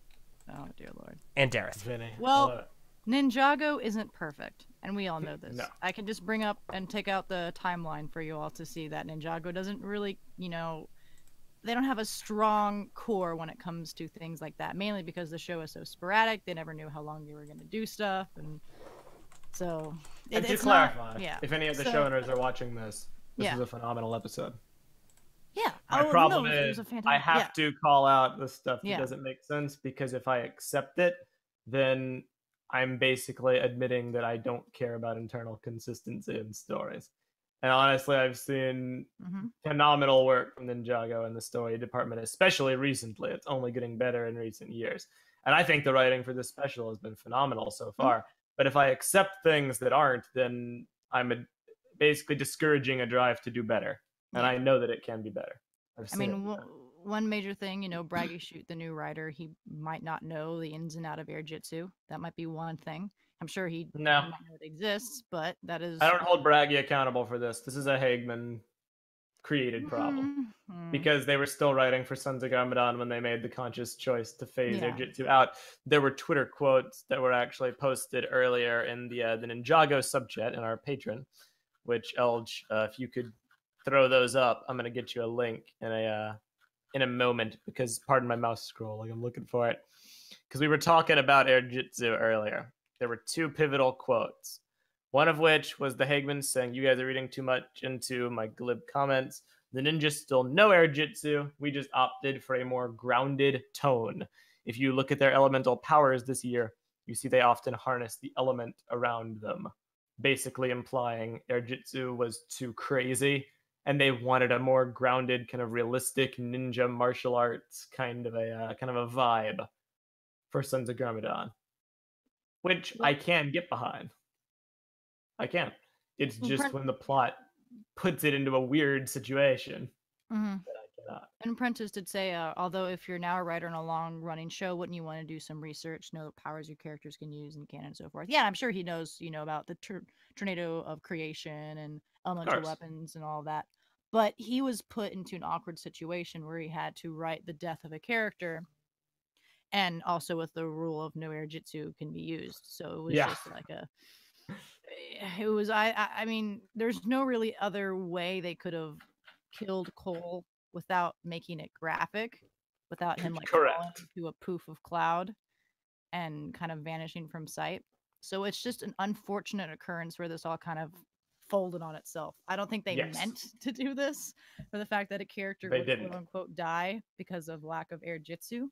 Oh dear lord. and Dareth. Vinny. Well, Ninjago isn't perfect, and we all know this. No. I can just bring up and take out the timeline for you all to see that Ninjago doesn't really, they don't have a strong core when it comes to things like that, mainly because the show is so sporadic. They never knew how long they were going to do stuff, and so and to it's clarify, not, if any of the So- showrunners are watching this, this Yeah. is a phenomenal episode. Yeah. My Oh problem no, it is was a I fantastic. have to call out the stuff that Yeah. doesn't make sense, because if I accept it, then I'm basically admitting that I don't care about internal consistency in stories. And honestly, I've seen Mm-hmm. phenomenal work from Ninjago in the story department, especially recently. It's only getting better in recent years. And I think the writing for this special has been phenomenal so far. But if I accept things that aren't, then basically discouraging a drive to do better. And Yeah. I know that it can be better. I've I seen it. mean, one major thing, Braggy Shoot, the new writer, he might not know the ins and out of air jitsu. That might be one thing. I'm sure he No, might know it exists, but that is. I don't hold Braggy accountable for this. This is a Hagman created problem, Mm, because they were still writing for Sons of Garmadon when they made the conscious choice to phase their yeah. jitsu out. There were Twitter quotes that were actually posted earlier in the Ninjago subchat in our Patreon, which Elge, if you could throw those up, I'm gonna get you a link in a moment, because pardon my mouse scroll, like I'm looking for it, because we were talking about air jitsu earlier. There were two pivotal quotes. One of which was the Hagman saying, "You guys are reading too much into my glib comments. The ninjas still know air jitsu. We just opted for a more grounded tone. If you look at their elemental powers this year, you see they often harness the element around them." Basically implying air jitsu was too crazy, and they wanted a more grounded, kind of realistic ninja martial arts kind of a vibe for Sons of Garmadon, which I Well, can get behind. I can't. It's well, just when the plot puts it into a weird situation mhm. that I cannot. And Prentice did say, although if you're now a writer in a long-running show, wouldn't you want to do some research, know the powers your characters can use in canon and so forth? Yeah, I'm sure he knows, about the tornado of creation and Of elemental course. weapons and all that. But he was put into an awkward situation where he had to write the death of a character, and also with the rule of no air jitsu can be used. So it was Yeah. just like it was I mean, there's no really other way they could have killed Cole without making it graphic, without him like falling Correct. into a poof of cloud and kind of vanishing from sight. So it's just an unfortunate occurrence where this all kind of folded on itself. I don't think they Yes. meant to do this, for the fact that a character They would quote didn't. unquote die because of lack of air jitsu.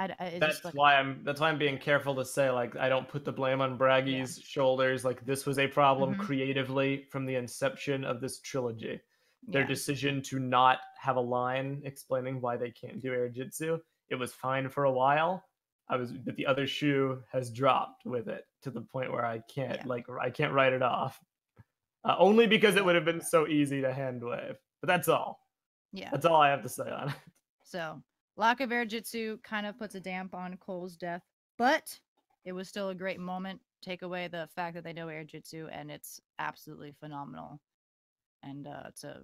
It's just That's like, why I'm being careful to say, like, I don't put the blame on yeah. Braggy's shoulders. Like, this was a problem Hmm. creatively from the inception of this trilogy. Their Yeah. decision to not have a line explaining why they can't do air jitsu, it was fine for a while. But the other shoe has dropped with it to the point where Yeah. I can't write it off. Only because it Yeah. would have been so easy to hand wave. But that's all. Yeah. That's all I have to say on it. So, lack of air jitsu kind of puts a damp on Cole's death, but it was still a great moment. Take away the fact that they know air jitsu, and it's absolutely phenomenal. And it's a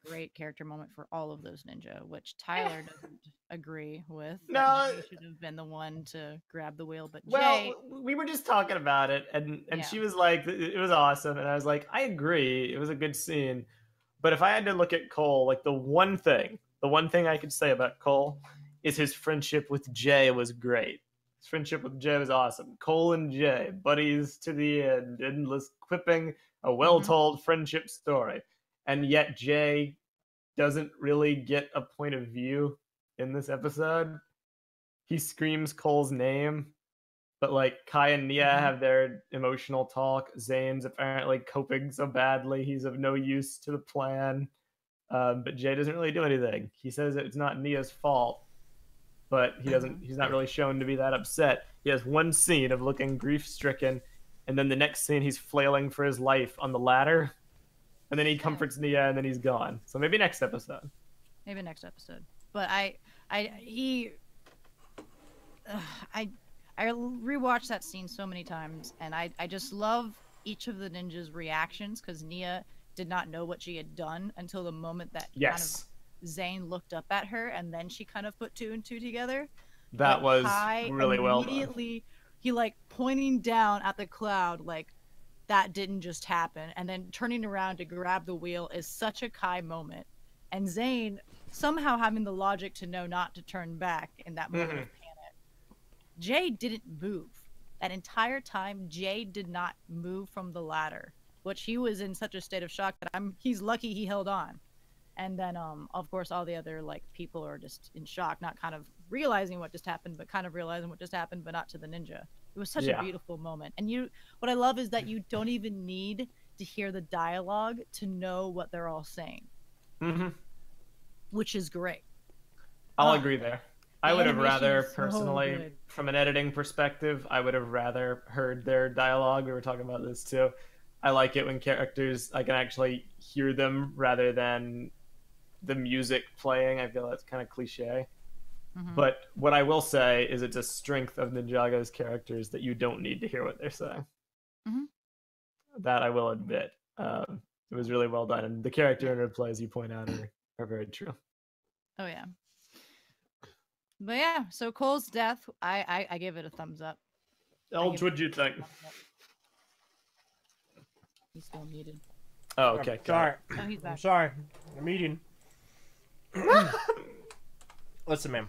great character moment for all of those ninja, which Tyler doesn't agree with. That No, Jay should have been the one to grab the wheel, but Jay, well, we were just talking about it, and yeah, she was like, it was awesome, and I was like, I agree, it was a good scene. But if I had to look at Cole, like the one thing I could say about Cole is his friendship with Jay was great. His friendship with Jay was awesome. Cole and Jay, buddies to the end, endless quipping, a well hmm told friendship story. And yet Jay doesn't really get a point of view in this episode. He screams Cole's name, but like Kai and Nia hmm have their emotional talk. Zane's apparently coping so badly, he's of no use to the plan. But Jay doesn't really do anything. He says it's not Nia's fault, but he doesn't. hmm He's not really shown to be that upset. He has one scene of looking grief stricken, and then the next scene he's flailing for his life on the ladder, and then he yeah, comforts Nia, and then he's gone. So maybe next episode. maybe next episode. But he, ugh, I rewatched that scene so many times, and I just love each of the ninjas' reactions, because Nia did not know what she had done until the moment that kind Yes, of Zane looked up at her, and then she kind of put two and two together. that But was Kai really well done. immediately, he like pointing down at the cloud, like that didn't just happen, and then turning around to grab the wheel is such a Kai moment. And Zane somehow having the logic to know not to turn back in that moment Mm-hmm. of panic. Jay didn't move. That entire time, Jay did not move from the ladder, which he was in such a state of shock that he's lucky he held on. And then, of course, all the other like people are just in shock, not kind of realizing what just happened, but kind of realizing what just happened, but not to the ninja. It was such a Yeah. beautiful moment. And what I love is that you don't even need to hear the dialogue to know what they're all saying, Mm-hmm. which is great. I'll Ah, agree there. the I would have animation rather, is so personally, good. from an editing perspective, I would have rather heard their dialogue. We were talking about this too. I like it when characters, I can actually hear them rather than the music playing. I feel that's kind of cliche. Mhm. But what I will say is it's a strength of Ninjago's characters that you don't need to hear what they're saying. Mhm. That I will admit. It was really well done. And the character interplays you point out are very true. Oh yeah. But yeah, so Cole's death, I give it a thumbs up. Elge, what'd you think? He's still muted. Oh, okay. I'm sorry. Oh, he's I'm back. sorry. I'm eating. Listen, man.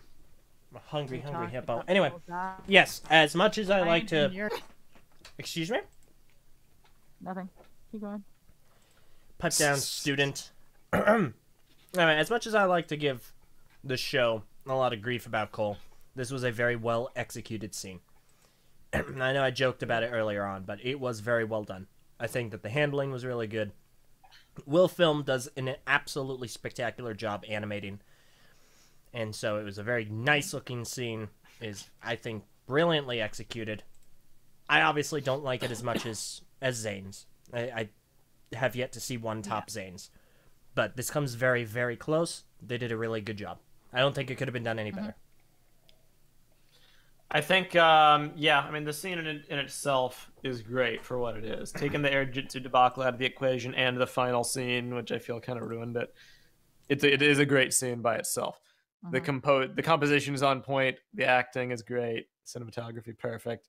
I'm a hungry Talking hippo. about Anyway, Cole's death. yes, as much as I like Ryan, to... you're- Excuse me? Nothing. Keep going. Pipe down, student. Anyway, as much as I like to give the show a lot of grief about Cole, this was a very well executed scene. I know I joked about it earlier on, but it was very well done. I think that the handling was really good. Will Film does an absolutely spectacular job animating, and so it was a very nice looking scene. Is, I think, brilliantly executed. I obviously don't like it as much as Zane's. I have yet to see one top Zane's, but this comes very, very close. They did a really good job. I don't think it could have been done any better. I think, yeah, I mean, the scene in itself is great for what it is. Taking the air jutsu debacle out of the equation and the final scene, which I feel kind of ruined it. It is a great scene by itself. The composition is on point. The acting is great. Cinematography perfect.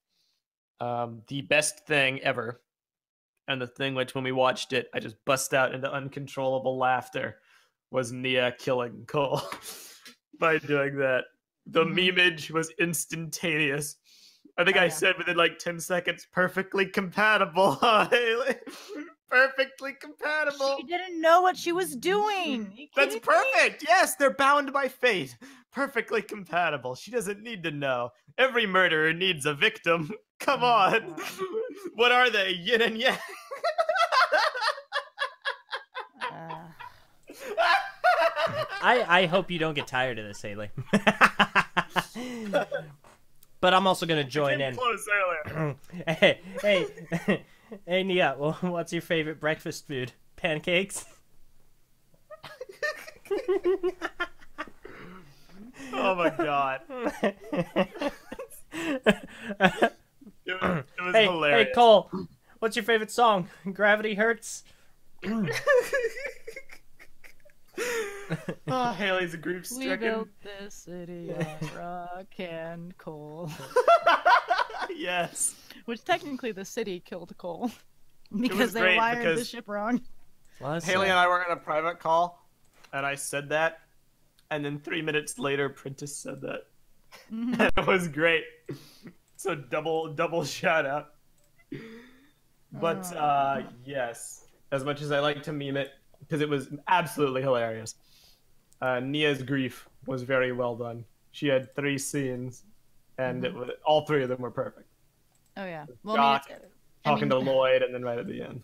The best thing ever, and the thing which when we watched it, I just bust out into uncontrollable laughter, was Nia killing Cole by doing that. The memeage was instantaneous. I think I said within like 10 seconds, perfectly compatible, Haley. Perfectly compatible. She didn't know what she was doing. You That's kidding me? perfect. Yes, they're bound by fate. Perfectly compatible. She doesn't need to know. Every murderer needs a victim. Come on. What are they? Yin and yang. I hope you don't get tired of this, Haley. But I'm also going to join in. Close earlier. Hey, Nia, well, what's your favorite breakfast food? Pancakes? Oh my god. It was hilarious. Hey, Cole, what's your favorite song? Gravity Hurts? Oh, Haley's a grief We stricken. built this city on rock and coal. Yes. Which technically the city killed Cole. Because they great wired the because- ship wrong. Haley and I were on a private call, and I said that, and then 3 minutes later, Prentice said that. And it was great. So double shout out. But yes, as much as I like to meme it, because it was absolutely hilarious, Nia's grief was very well done. She had 3 scenes, and it was, all 3 of them were perfect. Oh yeah. Well, Doc, I talking mean, to Lloyd, and then right at the end.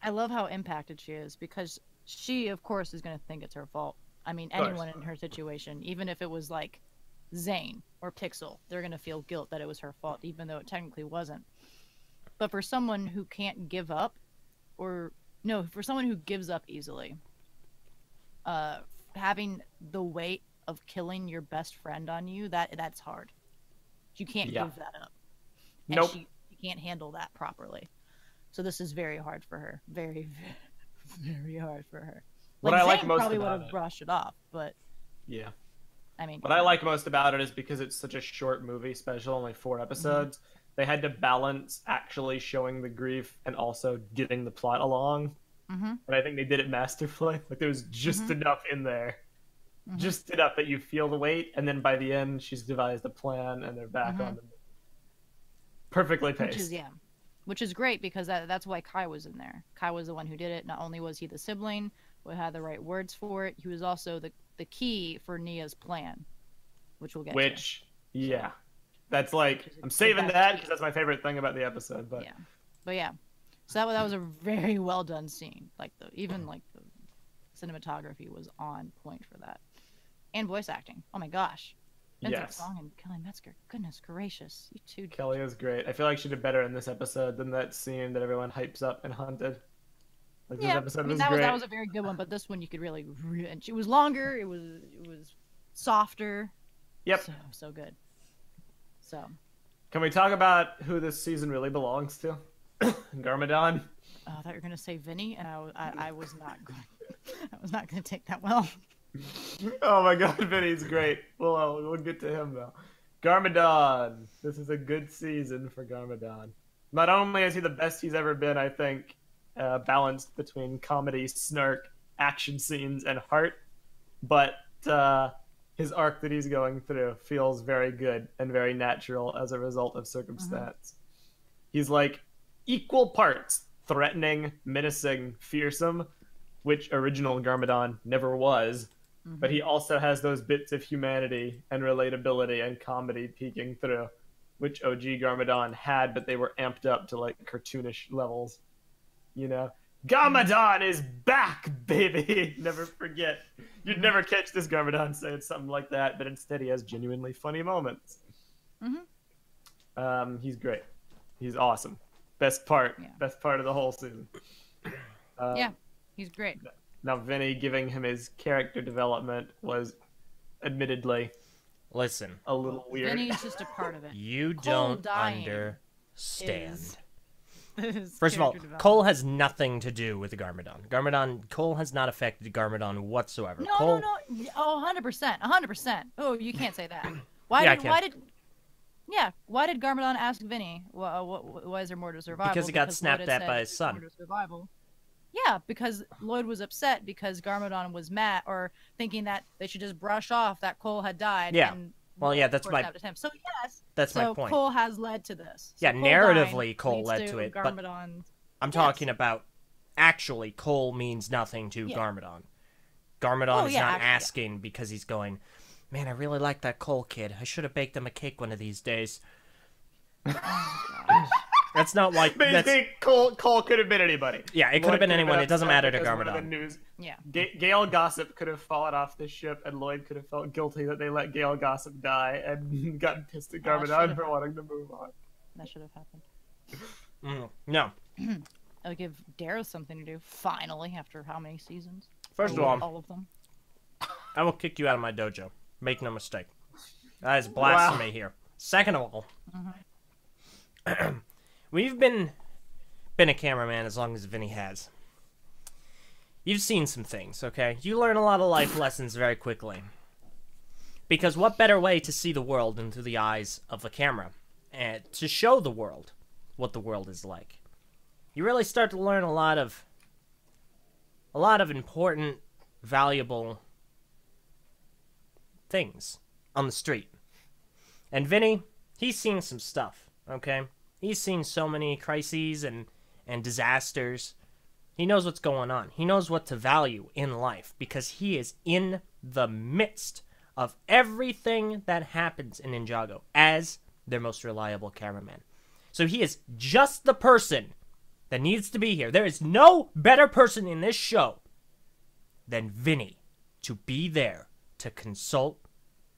I love how impacted she is because she, of course, is going to think it's her fault. I mean, course. anyone in her situation, even if it was like Zane or Pixel, they're going to feel guilt that it was her fault, even though it technically wasn't. But for someone who can't give up, for someone who gives up easily, having the weight of killing your best friend on you, that's hard. You can't give that up. And Nope. she can't handle that properly. So this is very hard for her. Very, very hard for her. What I like Zane most probably would about have it- brushed it off, but Yeah. I mean, What I like most about it is because it's such a short movie special, only 4 episodes, they had to balance actually showing the grief and also getting the plot along. And I think they did it masterfully. Like, there was just enough in there. Just enough that you feel the weight, and then by the end, she's devised a plan, and they're back on the... Perfectly paced. which is great because that's why Kai was in there. Kai was the one who did it. Not only was he the sibling, had the right words for it. He was also the key for Nia's plan, which we'll get to. Which, yeah. That's like, I'm saving that because that's my favorite thing about the episode. But yeah. So that was a very well done scene. Like even the cinematography was on point for that, and voice acting. Oh my gosh, Vincent Song and Kelly Metzger. Goodness gracious, you two. Kelly is great. I feel like she did better in this episode than that scene that everyone hypes up in Hunted. Like, this episode was great. That was a very good one, but this one you could really and it was longer. It was softer. Yep. So good. So. Can we talk about who this season really belongs to? Garmadon. I thought you were gonna say Vinny, and I was not going. I was not gonna take that well. Oh my God, Vinny's great. We'll get to him though. Garmadon. This is a good season for Garmadon. Not only is he the best he's ever been, I think, balanced between comedy, snark, action scenes, and heart, but his arc that he's going through feels very good and very natural as a result of circumstance. He's like equal parts threatening, menacing, fearsome, which original Garmadon never was, but he also has those bits of humanity and relatability and comedy peeking through, which OG Garmadon had, but they were amped up to like cartoonish levels. You know? Garmadon is back, baby! Never forget. You'd never catch this Garmadon saying something like that, but instead he has genuinely funny moments. He's great. He's awesome. Best part of the whole season. He's great. Now, Vinny giving him his character development was admittedly a little weird. Vinny's just a part of it. You Cole don't understand. First of all, Cole has nothing to do with the Garmadon. Cole has not affected Garmadon whatsoever. No. Cole... Oh, 100%. Oh, you can't say that. Why did Garmadon ask Vinny, why is there more to survival? Because he got snapped at by his son. Yeah, because Lloyd was upset because Garmadon was mad or thinking that they should just brush off that Cole had died. Yeah. And that's my. So yes, that's my point. Cole has led to this. Yeah, narratively, Cole led to it, but I'm talking about actually Cole means nothing to Garmadon. Garmadon is not asking because he's going, man, I really like that Cole kid. I should have baked him a cake one of these days. That's not like. Basically, Cole could have been anybody. Yeah, it could have been anyone. It doesn't matter to Garmadon. Yeah. Gale Gossip could have fallen off the ship, and Lloyd could have felt guilty that they let Gale Gossip die, and gotten pissed at Garmadon for wanting to move on. That should have happened. No. I'll give Dareth something to do. Finally, after how many seasons? First of all, all of them. I will kick you out of my dojo. Make no mistake. That is blasphemy here. Second of all, we've been a cameraman as long as Vinny has. You've seen some things, okay? You learn a lot of life lessons very quickly. Because what better way to see the world than through the eyes of the camera? And to show the world what the world is like. You really start to learn a lot of important, valuable things on the street. And Vinny, he's seen some stuff, okay? He's seen so many crises and disasters. He knows what's going on. He knows what to value in life because he is in the midst of everything that happens in Ninjago as their most reliable cameraman. So he is just the person that needs to be here. There is no better person in this show than Vinny to be there to consult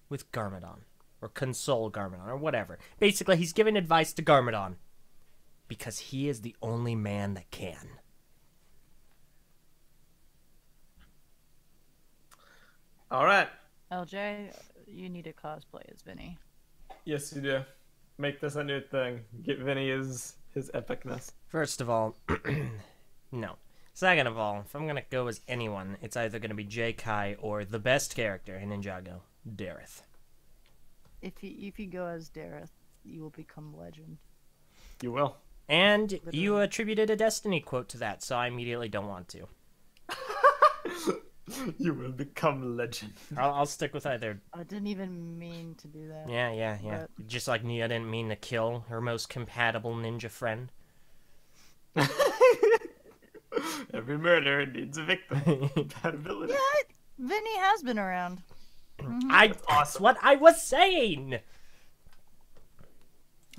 with Garmadon. Or console Garmadon, or whatever. Basically, he's giving advice to Garmadon because he is the only man that can. All right. LJ, you need to cosplay as Vinny. Yes, you do. Make this a new thing. Get Vinny his epicness. First of all, no. Second of all, if I'm going to go as anyone, it's either going to be J. Kai or the best character in Ninjago, Dareth. If you go as Dareth, you will become legend. You will. And you attributed a Destiny quote to that, so I immediately don't want to. You will become legend. I'll stick with either. I didn't even mean to do that. Yeah. But... Just like Nia didn't mean to kill her most compatible ninja friend. Every murder needs a victim. Compatibility. Yeah, Vinny has been around. That's what I was saying.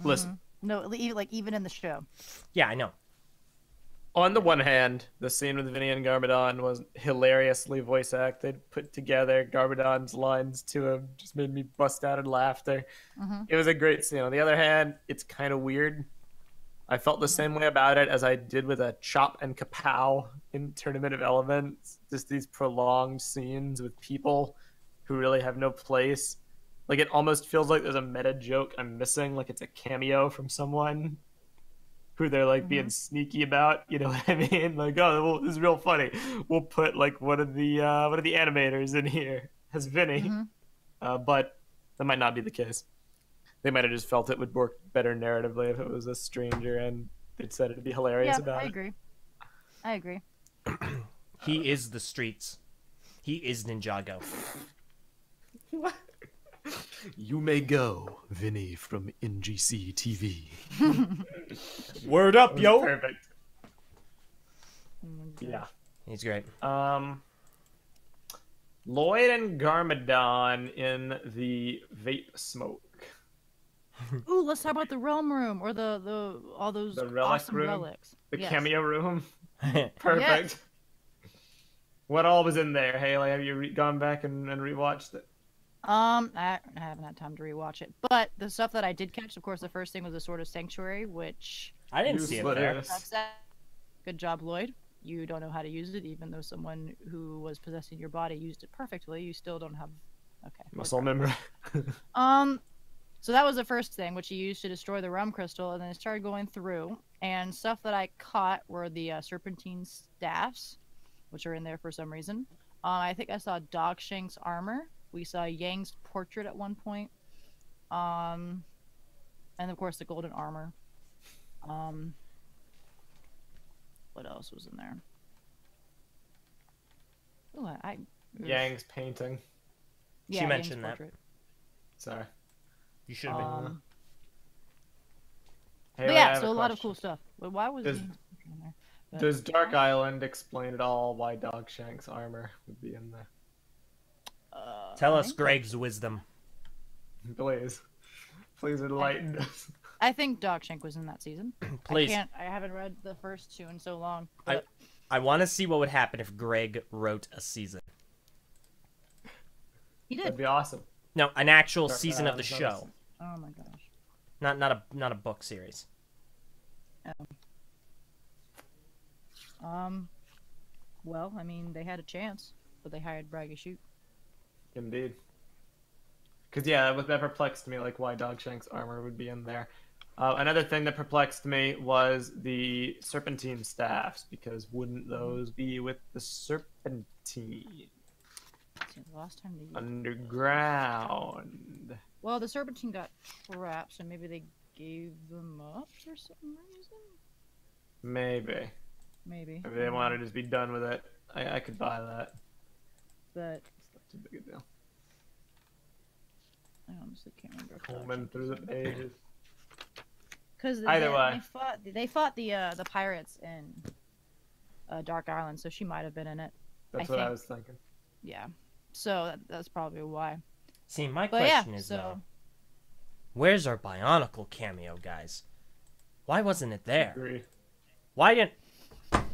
Listen, No, even in the show. Yeah, I know. on the one hand, the scene with Vinny and Garmadon was hilariously voice acted, put together. Garmadon's lines to him just made me bust out in laughter. It was a great scene. On the other hand, it's kind of weird. I felt the same way about it as I did with a Chop and Kapow in Tournament of Elements. Just these prolonged scenes with people who really have no place. Like, it almost feels like there's a meta joke I'm missing, like it's a cameo from someone who they're like being sneaky about, you know what I mean? Like, oh, well, this is real funny. We'll put like one of the animators in here as Vinny, but that might not be the case. They might have just felt it would work better narratively if it was a stranger and they decided to be hilarious about it. I agree. He is the streets. He is Ninjago. What? You may go, Vinny from NGC TV. Word up, yo. Perfect. Yeah. He's great. Lloyd and Garmadon in the vape smoke. Ooh, let's talk about the realm room or all those The relic awesome room? relics. The Yes. cameo room. Perfect. Yes. What all was in there, Haley? Have you gone back and rewatched it? I haven't had time to rewatch it, but the stuff that I did catch, of course, the first thing was the Sword of Sanctuary, which I didn't see it there. Useless. good job, Lloyd. You don't know how to use it, even though someone who was possessing your body used it perfectly. You still don't have. Okay. Muscle memory. So that was the first thing, which he used to destroy the rum crystal, and then it started going through. And stuff that I caught were the serpentine staffs, which are in there for some reason. I think I saw Dogshank's armor. We saw Yang's portrait at one point. And of course the golden armor. What else was in there? Ooh, Yang's painting. yeah, She mentioned Yang's that. portrait. Sorry. You should have been. Haley, But I yeah, have so a lot of question. cool stuff. But why was Does- Yang's portrait in there? But- Does Dark Island explain at all why Dogshank's armor would be in there? Tell I us think Greg's wisdom. Please. Please enlighten us. I think Dogshank was in that season. Please. I haven't read the first two in so long. But I want to see what would happen if Greg wrote a season. he That'd did. be awesome. No, an actual Dark season of the Island's show, awesome. Oh my gosh. not a book series. Well, I mean, they had a chance, but they hired Braggy Shoot. Indeed. Because, yeah, that perplexed me, like, why Dogshank's armor would be in there. Another thing that perplexed me was the serpentine staffs, because wouldn't those be with the serpentine See, the last time they used... underground? Well, the Serpentine got trapped, so maybe they gave them up for some reason? Maybe. Maybe. If they wanted to just be done with it, I could buy that. But It's not too big a deal. I honestly can't remember. if Combing Dogshank through the was in it. pages. Because Either way. they fought the pirates in Dark Island, so she might have been in it. That's I what I think- was thinking. Yeah, so that's probably why. See, my But yeah, question is so though, where's our Bionicle cameo, guys? Why wasn't it there? Agree. Why didn't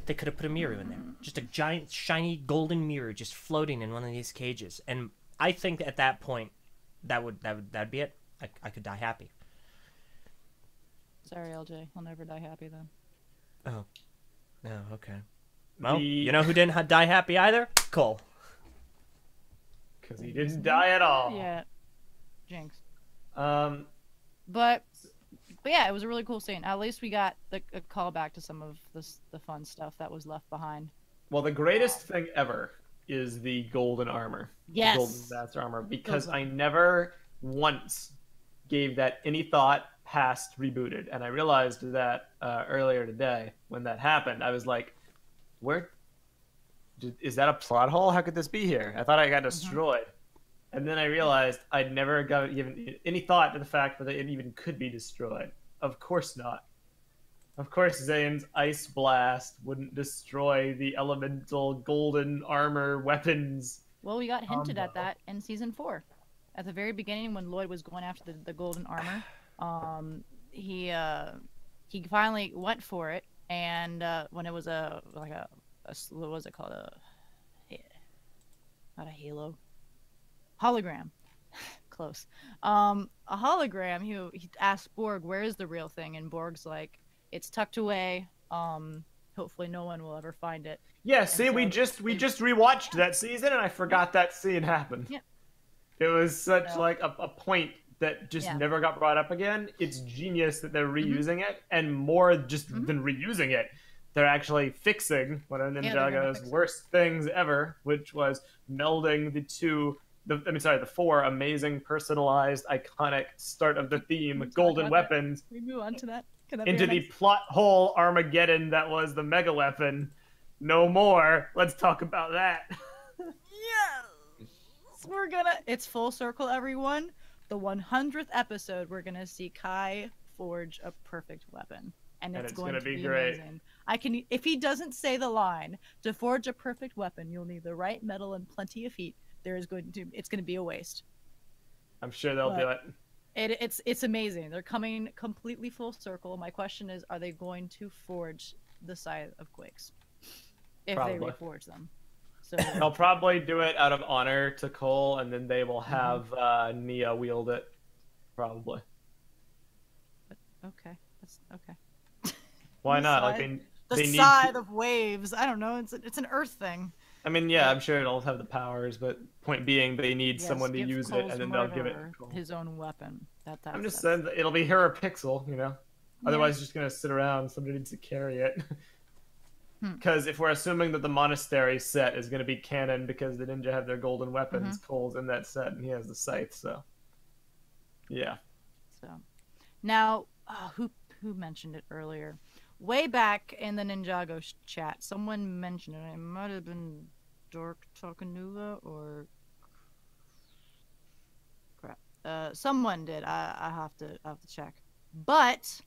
they could have put a mirror in there? Just a giant, shiny, golden mirror just floating in one of these cages. And I think that at that point, that'd be it. I could die happy. sorry, LJ, I'll never die happy then. Oh, okay. Well, The- you know who didn't die happy either? Cole. Because he didn't die at all. Yeah, Jinx. Um, But yeah, it was a really cool scene. At least we got a callback to some of the fun stuff that was left behind. well, the greatest thing ever is the golden armor. Yes. The golden master armor. Because Golden. I never once gave that any thought past rebooted. And I realized that earlier today when that happened. I was like, is that a plot hole? How could this be here? I thought I got destroyed. And then I realized I'd never given any thought to the fact that it even could be destroyed. Of course not. Of course, Zane's Ice Blast wouldn't destroy the elemental golden armor weapons. Well, we got hinted at Combo. that in season 4. At the very beginning, when Lloyd was going after the golden armor, he finally went for it, and when it was what was it called, not a halo, hologram, close, a hologram. He asked Borg, "Where is the real thing?" And Borg's like, "It's tucked away. Hopefully, no one will ever find it." Yeah, see, so we just rewatched that season, and I forgot that scene happened. Yeah. It was such So- like a point that just Yeah. never got brought up again. It's genius that they're reusing it, and more just than reusing it, they're actually fixing one of they're gonna Ninjago's fix it. worst things ever, which was melding the 4 amazing, personalized, iconic start of the theme talk golden about that? weapons Can we move on to that? Can that be into our the next- plot hole Armageddon that was the mega weapon. No more. Let's talk about that. Yes! It's full circle, everyone. The 100th episode, we're gonna see Kai forge a perfect weapon. And it's going gonna to be be great. amazing. If he doesn't say the line, "To forge a perfect weapon, you'll need the right metal and plenty of heat," it's going to be a waste. I'm sure they'll do it. It's amazing. They're coming completely full circle. My question is, are they going to forge the Scythe of Quakes? If Probably. they reforge them. So They'll probably do it out of honor to Cole, and then they will have Nia wield it. Probably. okay. That's okay. Why The not? Like scythe- they The need. Scythe of Waves. I don't know. It's an Earth thing. I mean, yeah, I'm sure it'll have the powers, but point being, they need Yes, someone to give use it, Cole's and then they'll give it. murderer To Cole. his own weapon. I'm just saying that it'll be her pixel, you know. Otherwise, it's just gonna sit around. Somebody needs to carry it. Because if we're assuming that the monastery set is gonna be canon because the ninja have their golden weapons, Cole's in that set and he has the scythe, so yeah. So now, who mentioned it earlier? Way back in the Ninjago chat, someone mentioned it. It might have been Dork Takanuva or crap. Someone did. I have to check. But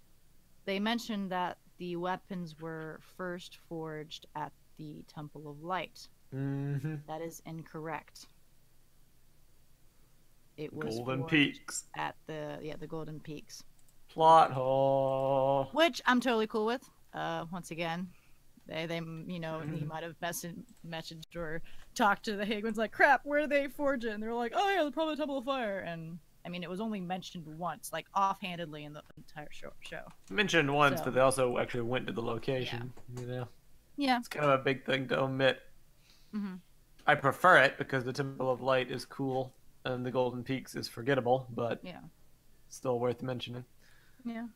they mentioned that the weapons were first forged at the Temple of Light. Mm-hmm. That is incorrect. It was Golden forged Peaks. at the Golden Peaks. Plot hole. Which I'm totally cool with. Once again, they he might have messaged or talked to the Hagwins like, "Crap, where are they forging?" And they're like, "Oh yeah, they're probably the Temple of Fire." And I mean, it was only mentioned once, like offhandedly in the entire show. Mentioned once, So- but they also actually went to the location. You know, Yeah. it's kind of a big thing to omit. Mm-hmm. I prefer it because the Temple of Light is cool and the Golden Peaks is forgettable, but Yeah. still worth mentioning. Yeah.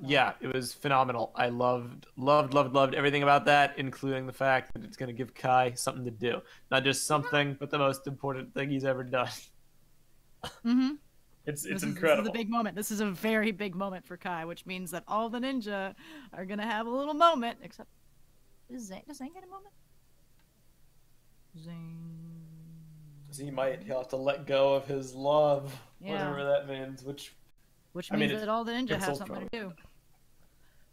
Yeah, it was phenomenal. I loved everything about that, including the fact that it's going to give Kai something to do. Not just something, but the most important thing he's ever done. Mm-hmm. It's This incredible. is a big moment. This is a very big moment for Kai, which means that all the ninja are gonna have a little moment. Except, does Zane get a moment? Zane. He might have to let go of his love, Yeah. whatever that means, which Which I means mean, that all the ninja have Pixel something to probably. do.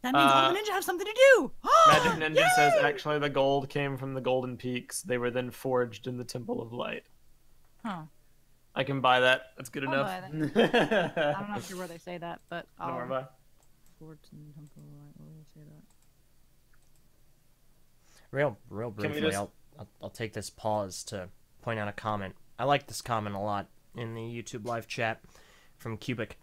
That means all the ninja have something to do. Magic Ninja Yay! says actually the gold came from the Golden Peaks. They were then forged in the Temple of Light. Huh. I can buy that. That's good I'll enough. buy I'm not sure where they say that, but Don't worry about it. Forged in the Temple of Light. Where do they say that? Real Can we briefly, just- I'll take this pause to point out a comment. I like this comment a lot in the YouTube live chat from Cubic.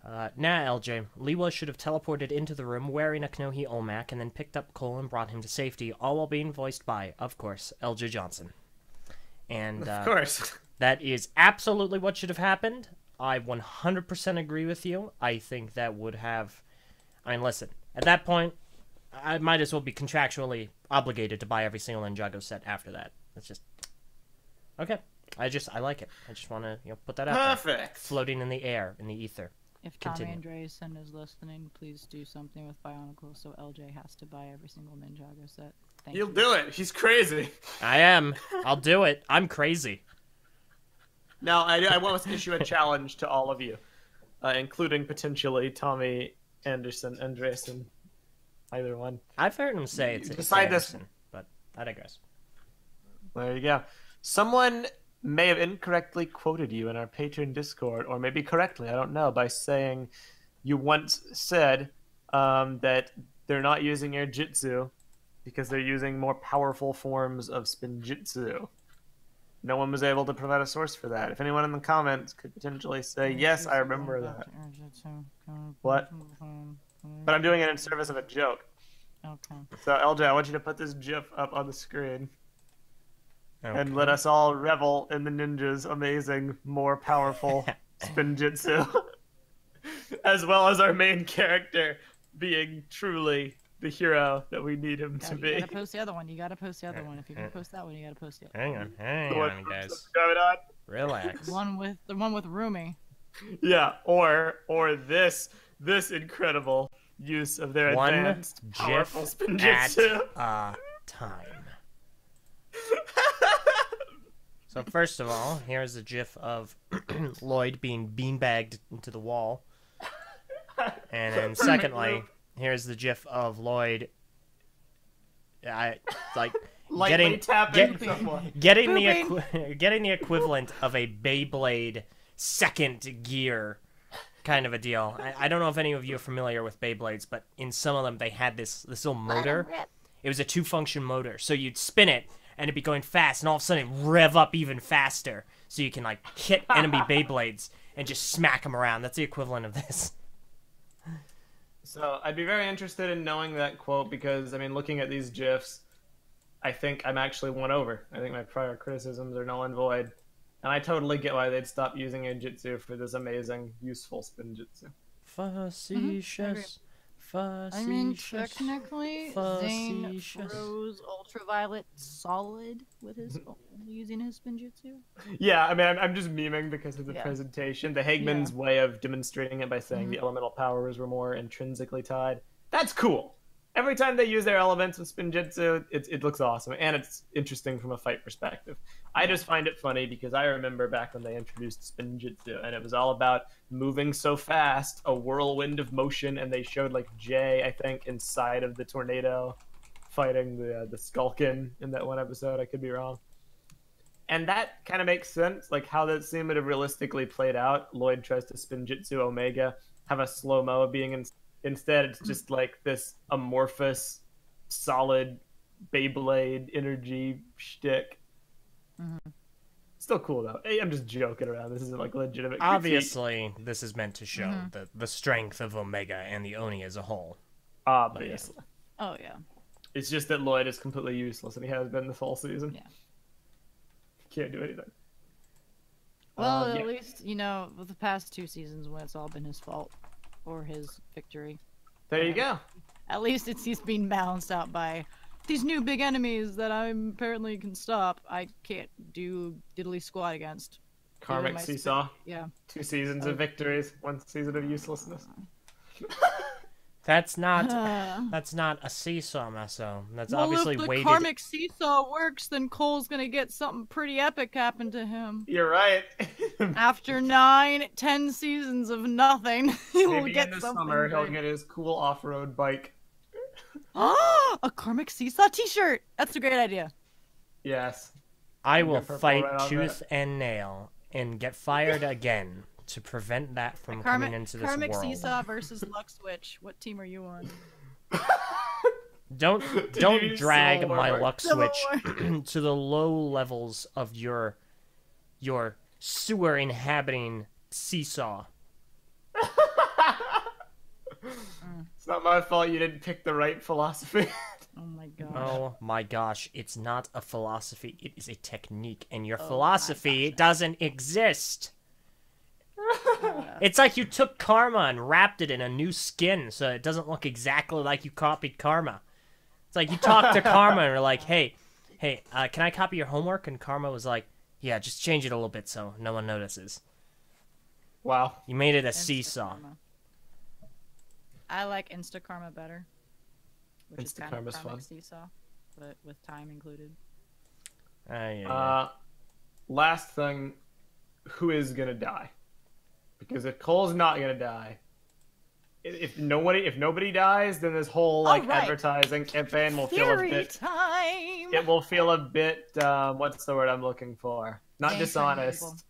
LJ. Liwa should have teleported into the room wearing a Kanohi Olmec and then picked up Cole and brought him to safety, all while being voiced by, of course, LJ Johnson. And Of course. that is absolutely what should have happened. I 100% agree with you. I think that would have... I mean, listen, at that point, I might as well be contractually obligated to buy every single Ninjago set after that. That's just... Okay. I like it. I just want to put that out there. Perfect. Floating in the air, in the ether. If Tommy Continue. Andreessen is listening, please do something with Bionicle so LJ has to buy every single Ninjago set. Thank He'll you. do it. He's crazy. I am. I'll do it. I'm crazy. Now, I want to issue a challenge to all of you, including potentially Tommy Andreessen, either one. I've heard him say it's Beside this- Anderson, but I digress. There you go. Someone may have incorrectly quoted you in our Patreon Discord, or maybe correctly, I don't know, by saying you once said that they're not using air jitsu because they're using more powerful forms of spinjitzu. No one was able to provide a source for that. If anyone in the comments could potentially say, yes, I remember that. What? But I'm doing it in service of a joke. Okay. So, LJ, I want you to put this GIF up on the screen. Okay. And let us all revel in the ninja's amazing, more powerful spinjitzu. As well as our main character being truly the hero that we need him to be. You gotta post the other one. You gotta post the other one. If you're gonna post that one, you gotta post the other Hang on, guys. What's going on? Relax. the one with Rumi. Yeah, or this incredible use of their One advanced, powerful GIF spinjitzu. at a time. So first of all, here's a GIF of Lloyd being beanbagged into the wall. And then secondly, here's the GIF of Lloyd Lightly tapping someone. getting the equivalent of a Beyblade second gear kind of a deal. I don't know if any of you are familiar with Beyblades, but in some of them they had this little motor. It was a 2-function motor, so you'd spin it and it'd be going fast, and all of a sudden it'd rev up even faster, so you can like hit enemy Beyblades and just smack them around. That's the equivalent of this. So I'd be very interested in knowing that quote because, I mean, looking at these GIFs, I think I'm actually won over. I think my prior criticisms are null and void. And I totally get why they'd stop using Injitsu for this amazing, useful spinjitzu. Facetious. I mean, technically, Zane throws ultraviolet solid with his using his spinjitzu. Yeah, I mean, I'm just memeing because of the presentation. The Hagman's way of demonstrating it by saying the elemental powers were more intrinsically tied. That's cool. Every time they use their elements with spinjitzu, it looks awesome, and it's interesting from a fight perspective. I just find it funny because I remember back when they introduced spinjitzu, and it was all about moving so fast, a whirlwind of motion, and they showed like Jay, I think, inside of the tornado, fighting the Skulkin in that one episode. I could be wrong. And that kind of makes sense, like how that seemed to have realistically played out. Lloyd tries to spinjitzu Omega, have a slow-mo being instead it's just like this amorphous, solid Beyblade energy shtick. Mm-hmm. Still cool though. Hey, I'm just joking around. This isn't like legitimate. Obviously, this is meant to show the strength of Omega and the Oni as a whole. Obviously. Oh yeah. It's just that Lloyd is completely useless, and he has been this whole season. Yeah. Can't do anything. Well, at least, with the past 2 seasons when it's all been his fault. Or his victory. There you go. At least he's being balanced out by these new big enemies that I apparently can stop. I can't do diddly squat against. Karmic seesaw. Yeah. 2 seasons of victories, 1 season of uselessness. That's not a seesaw, Maso. That's obviously if the weighted. karmic seesaw works, then Cole's gonna get something pretty epic happen to him. You're right. After 9-10 seasons of nothing, he will Maybe get in the something. summer he'll get his cool off-road bike. A karmic seesaw T-shirt. That's a great idea. Yes. I will purple fight right on tooth and nail and get fired again to prevent that from coming into this karmic world. seesaw versus Luck Switch. What team are you on? Don't drag Civil my War. luck switch to the low levels of your sewer inhabiting seesaw. It's not my fault you didn't pick the right philosophy. Oh my god. Oh my gosh, it's not a philosophy, it is a technique, and your philosophy doesn't exist. It's like you took Karma and wrapped it in a new skin so it doesn't look exactly like you copied Karma. It's like you talked to Karma and were like, hey, can I copy your homework? And Karma was like, yeah, just change it a little bit so no one notices. Wow. You made it a Insta seesaw. Karma. I like Insta Karma better. Which is Insta kind Karma's of fun. seesaw, but with time included. Last thing, who is gonna die? Because if Cole's not gonna die, if nobody dies, then this whole like All right. advertising campaign will feel a Theory bit. time. It will feel a bit. What's the word I'm looking for? Not Ain't trying to be dishonest.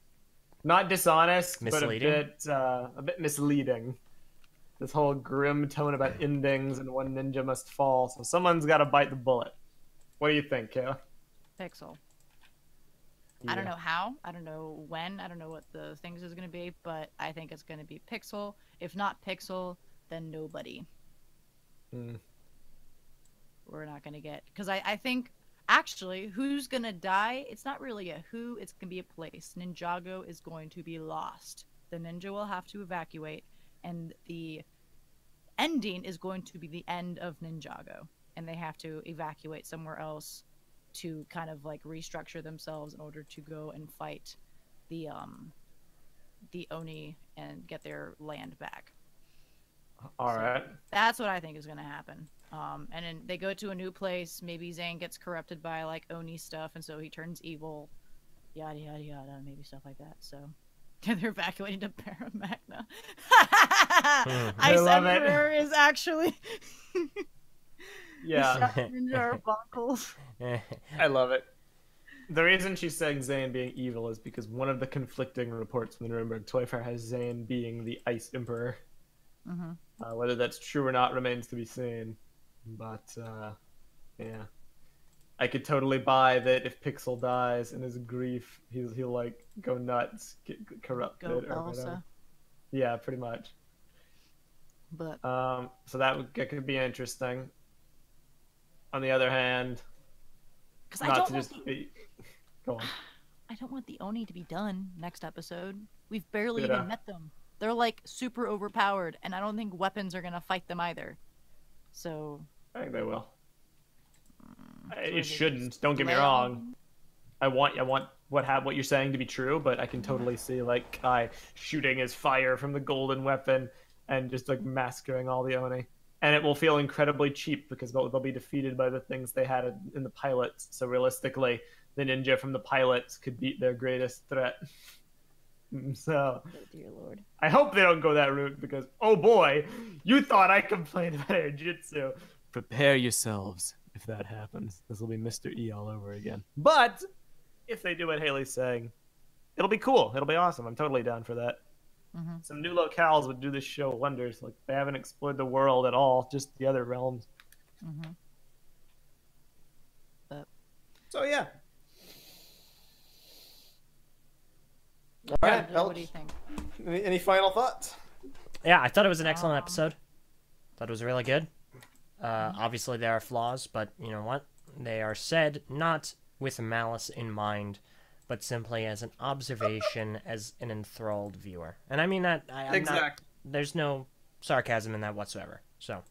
Not dishonest, Misleading? but a bit misleading. This whole grim tone about endings and one ninja must fall, so someone's got to bite the bullet. What do you think, Kayla? Pixel. Yeah. I don't know how. I don't know when. I don't know what the things is going to be, but I think it's going to be Pixel. If not Pixel, then nobody. Hmm. We're not going to get... Because I think, actually, who's going to die? It's not really a who, it's going to be a place. Ninjago is going to be lost. The ninja will have to evacuate, and the ending is going to be the end of Ninjago. And they have to evacuate somewhere else to kind of like restructure themselves in order to go and fight the Oni and get their land back. All right. That's what I think is going to happen. And then they go to a new place. Maybe Zane gets corrupted by like Oni stuff, and so he turns evil. Yada yada yada. Maybe stuff like that. So they're evacuating to Paramagna. I love it. Emperor is actually Yeah, Ninja Arbuckles. I love it. The reason she's saying Zane being evil is because one of the conflicting reports from the Nuremberg Toy Fair has Zane being the Ice Emperor. Mm-hmm. Whether that's true or not remains to be seen. But, yeah. I could totally buy that if Pixel dies in his grief, he'll like, go nuts, get corrupted, Go or Elsa. whatever. Yeah, pretty much. But So that could be interesting. On the other hand, because I not don't to want just be... Go on. I don't want the Oni to be done next episode. We've barely Yeah. even met them. They're like super overpowered, and I don't think weapons are gonna fight them either. So I think they will. so It they shouldn't. just Don't get me lay wrong. on- I want what you're saying to be true, but I can totally see like Kai shooting his fire from the golden weapon and just like massacring all the Oni. And it will feel incredibly cheap because they'll be defeated by the things they had in the pilots. So realistically, the ninja from the pilots could beat their greatest threat. So Oh dear lord. I hope they don't go that route because, oh boy, you thought I complained about air jutsu. Prepare yourselves if that happens. This will be Mr. E all over again. But if they do what Haley's saying, it'll be cool. It'll be awesome. I'm totally down for that. Mm-hmm. Some new locales would do this show wonders. Like, they haven't explored the world at all, just the other realms. Mm-hmm. But So, yeah. All yeah, right, what do you think? Any final thoughts? Yeah, I thought it was an excellent episode. Thought it was really good. Obviously, there are flaws, but you know what? They are said not with malice in mind, but simply as an observation, as an enthralled viewer. And I mean that. There's no sarcasm in that whatsoever. So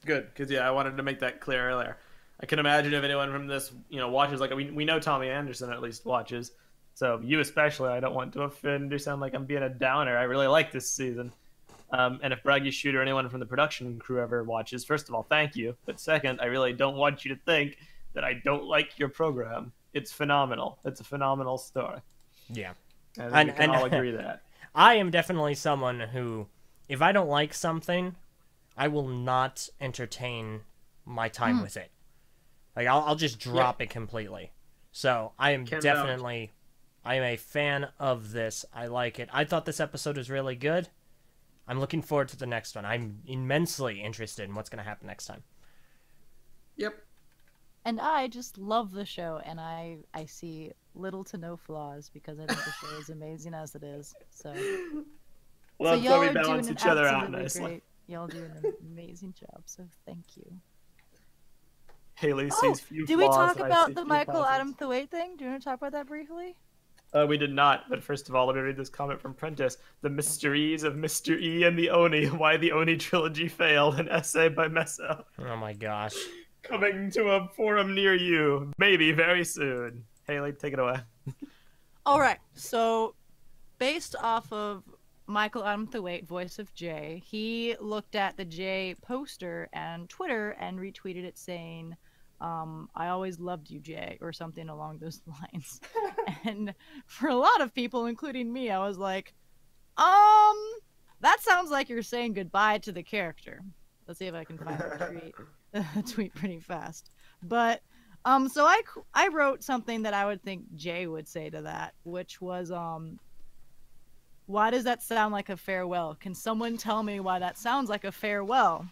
Good, because I wanted to make that clear earlier. I can imagine if anyone from this, watches, like we know Tommy Anderson at least watches. So you especially, I don't want to offend or sound like I'm being a downer. I really like this season. And if Braggy Shoot or anyone from the production crew ever watches, first of all, thank you. But second, I really don't want you to think that I don't like your program. It's phenomenal. It's a phenomenal story. yeah. And we can all agree that. I am definitely someone who, if I don't like something, I will not entertain my time with it. Like, I'll just drop it completely. So, I am I am a fan of this. I like it. I thought this episode was really good. I'm looking forward to the next one. I'm immensely interested in what's going to happen next time. Yep. And I just love the show, and I see little to no flaws because I think the show is amazing as it is. So, Well, y'all we are balance doing each other out absolutely nicely. great. Y'all doing an amazing job. So thank you. Haley sees few Did we flaws talk and I about see the few Michael positives. Adam Thwaite thing? Do you want to talk about that briefly? We did not, but first of all, let me read this comment from Prentice. The Mysteries of Mr. E and the Oni, Why the Oni Trilogy Failed, an essay by Meso. Oh my gosh. Coming to a forum near you, maybe very soon. Haley, take it away. All right. So, based off of Michael Adam Thwaite, voice of Jay, he looked at the Jay poster and Twitter and retweeted it saying, I always loved you, Jay, or something along those lines. And for a lot of people, including me, I was like, that that sounds like you're saying goodbye to the character. Let's see if I can find a tweet pretty fast. But so I wrote something that I would think Jay would say to that, which was why does that sound like a farewell? Can someone tell me why that sounds like a farewell?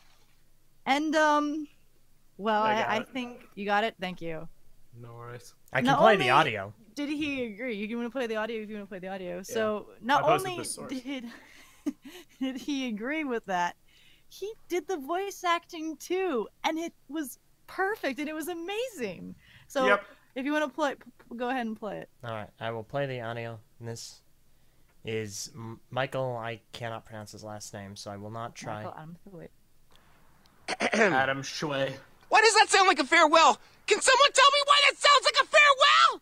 And well, I think you got it. Thank you. No worries. I can play the audio. Did he agree? You want to play the audio? If you want to play the audio, Yeah. so not only did he agree with that, he did the voice acting too, and it was perfect and it was amazing. So Yep. if you want to play, go ahead and play it. All right, I will play the audio. This is Michael. I cannot pronounce his last name, so I will not try. Adam Shway. Why does that sound like a farewell? Can someone tell me why that sounds like a farewell?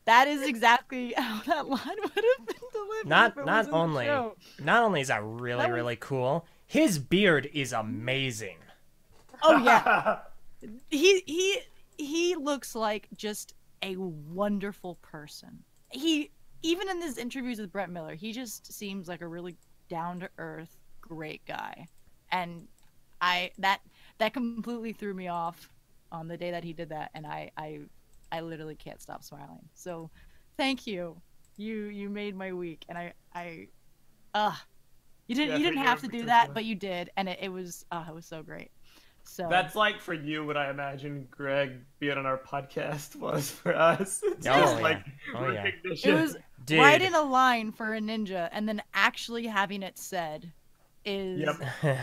That is exactly how that line would have been delivered. Not only is that really cool, his beard is amazing. Oh yeah. He looks like just a wonderful person. Even in his interviews with Brett Miller, he just seems like a really down to earth, great guy. And that completely threw me off on the day that he did that, and I literally can't stop smiling. So thank you. You made my week, and you didn't have to do that, but you did, and it was so great. So that's like for you what I imagine Greg being on our podcast was for us. It's Oh, just yeah. like Oh, yeah. recognition. it was Dude. writing a line for a ninja and then actually having it said is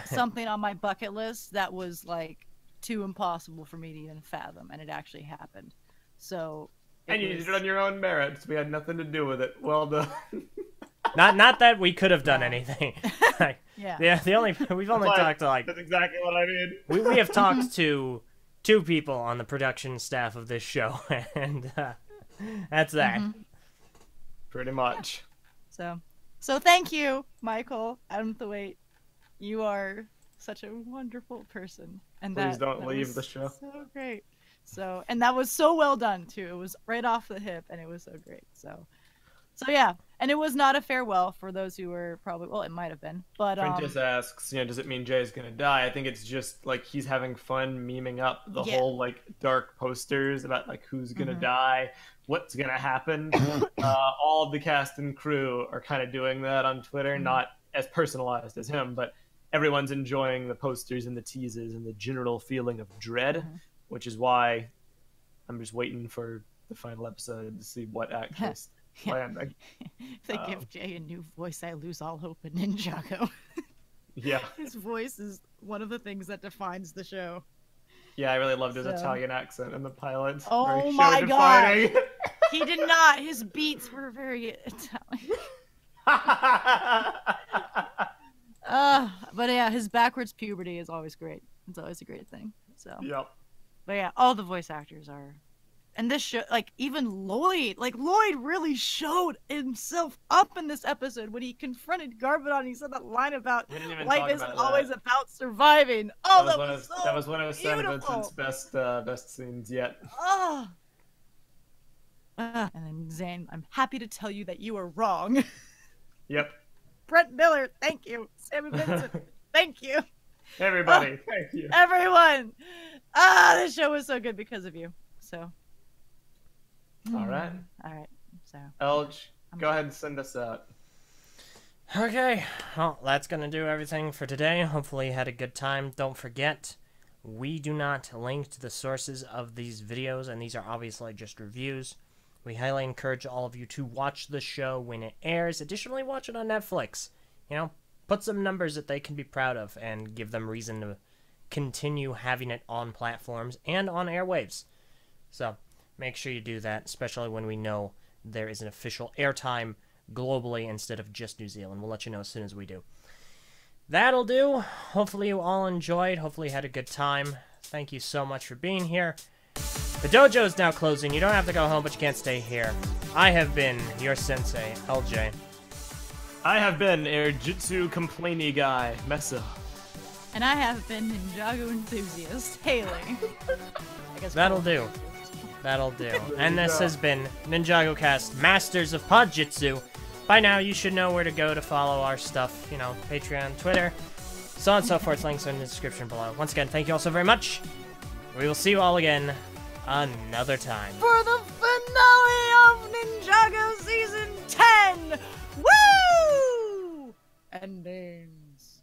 something on my bucket list that was like too impossible for me to even fathom, and it actually happened. So And you did it on your own merits. We had nothing to do with it. Well done. Not that we could have done anything. Yeah. We've only talked to like That's exactly what I mean. we have talked to 2 people on the production staff of this show, and that's that. Pretty much. So thank you, Michael Adam Thwaite. You are such a wonderful person, and Please don't that leave was the show. So great. So, and that was so well done too. It was right off the hip, and it was so great. So yeah, and it was not a farewell for those who were probably, well, it might have been, but Princess asks, does it mean Jay's gonna die? I think it's just like he's having fun memeing up the whole like dark posters about like who's gonna die, what's gonna happen. All of the cast and crew are kind of doing that on Twitter, not as personalized as him, but everyone's enjoying the posters and the teases and the general feeling of dread, which is why I'm just waiting for the final episode to see what actress. Plan. if they give Jay a new voice, I lose all hope in Ninjago. Yeah. His voice is one of the things that defines the show. Yeah, I really loved his Italian accent in the pilot. Oh Very my show-defining. god! He did not. His beats were very Italian. But yeah, his backwards puberty is always great. It's always a great thing. So. Yep. But yeah, all the voice actors are. And this show, like, even Lloyd really showed himself up in this episode when he confronted Garbodon. He said that line about life isn't always about surviving. Oh, that was one of Sam Vincent's best scenes yet. Oh. And then Zane, I'm happy to tell you that you are wrong. Yep. Brett Miller, thank you. Sam Vincent, thank you. Everybody, thank you. Everyone. This show was so good because of you. So. All right. So. Elge, go ahead and send us out. Okay, well, that's going to do everything for today. Hopefully you had a good time. Don't forget, we do not link to the sources of these videos, and these are obviously just reviews. We highly encourage all of you to watch the show when it airs. Additionally, watch it on Netflix. Put some numbers that they can be proud of and give them reason to continue having it on platforms and on airwaves. So, make sure you do that, especially when we know there is an official airtime globally instead of just New Zealand. We'll let you know as soon as we do. That'll do. Hopefully you all enjoyed. Hopefully you had a good time. Thank you so much for being here. The dojo's now closing. You don't have to go home, but you can't stay here. I have been your sensei, LJ. I have been Airjitsu Complainy Guy, Mesa. And I have been Ninjago Enthusiast, Haley. That'll do. That'll do. And this has been NinjagoCast, Masters of Podjitsu. By now, you should know where to go to follow our stuff. You know, Patreon, Twitter, so on and so forth. Links are in the description below. Once again, thank you all so very much. We will see you all again another time. For the finale of Ninjago Season 10! Woo! Endings.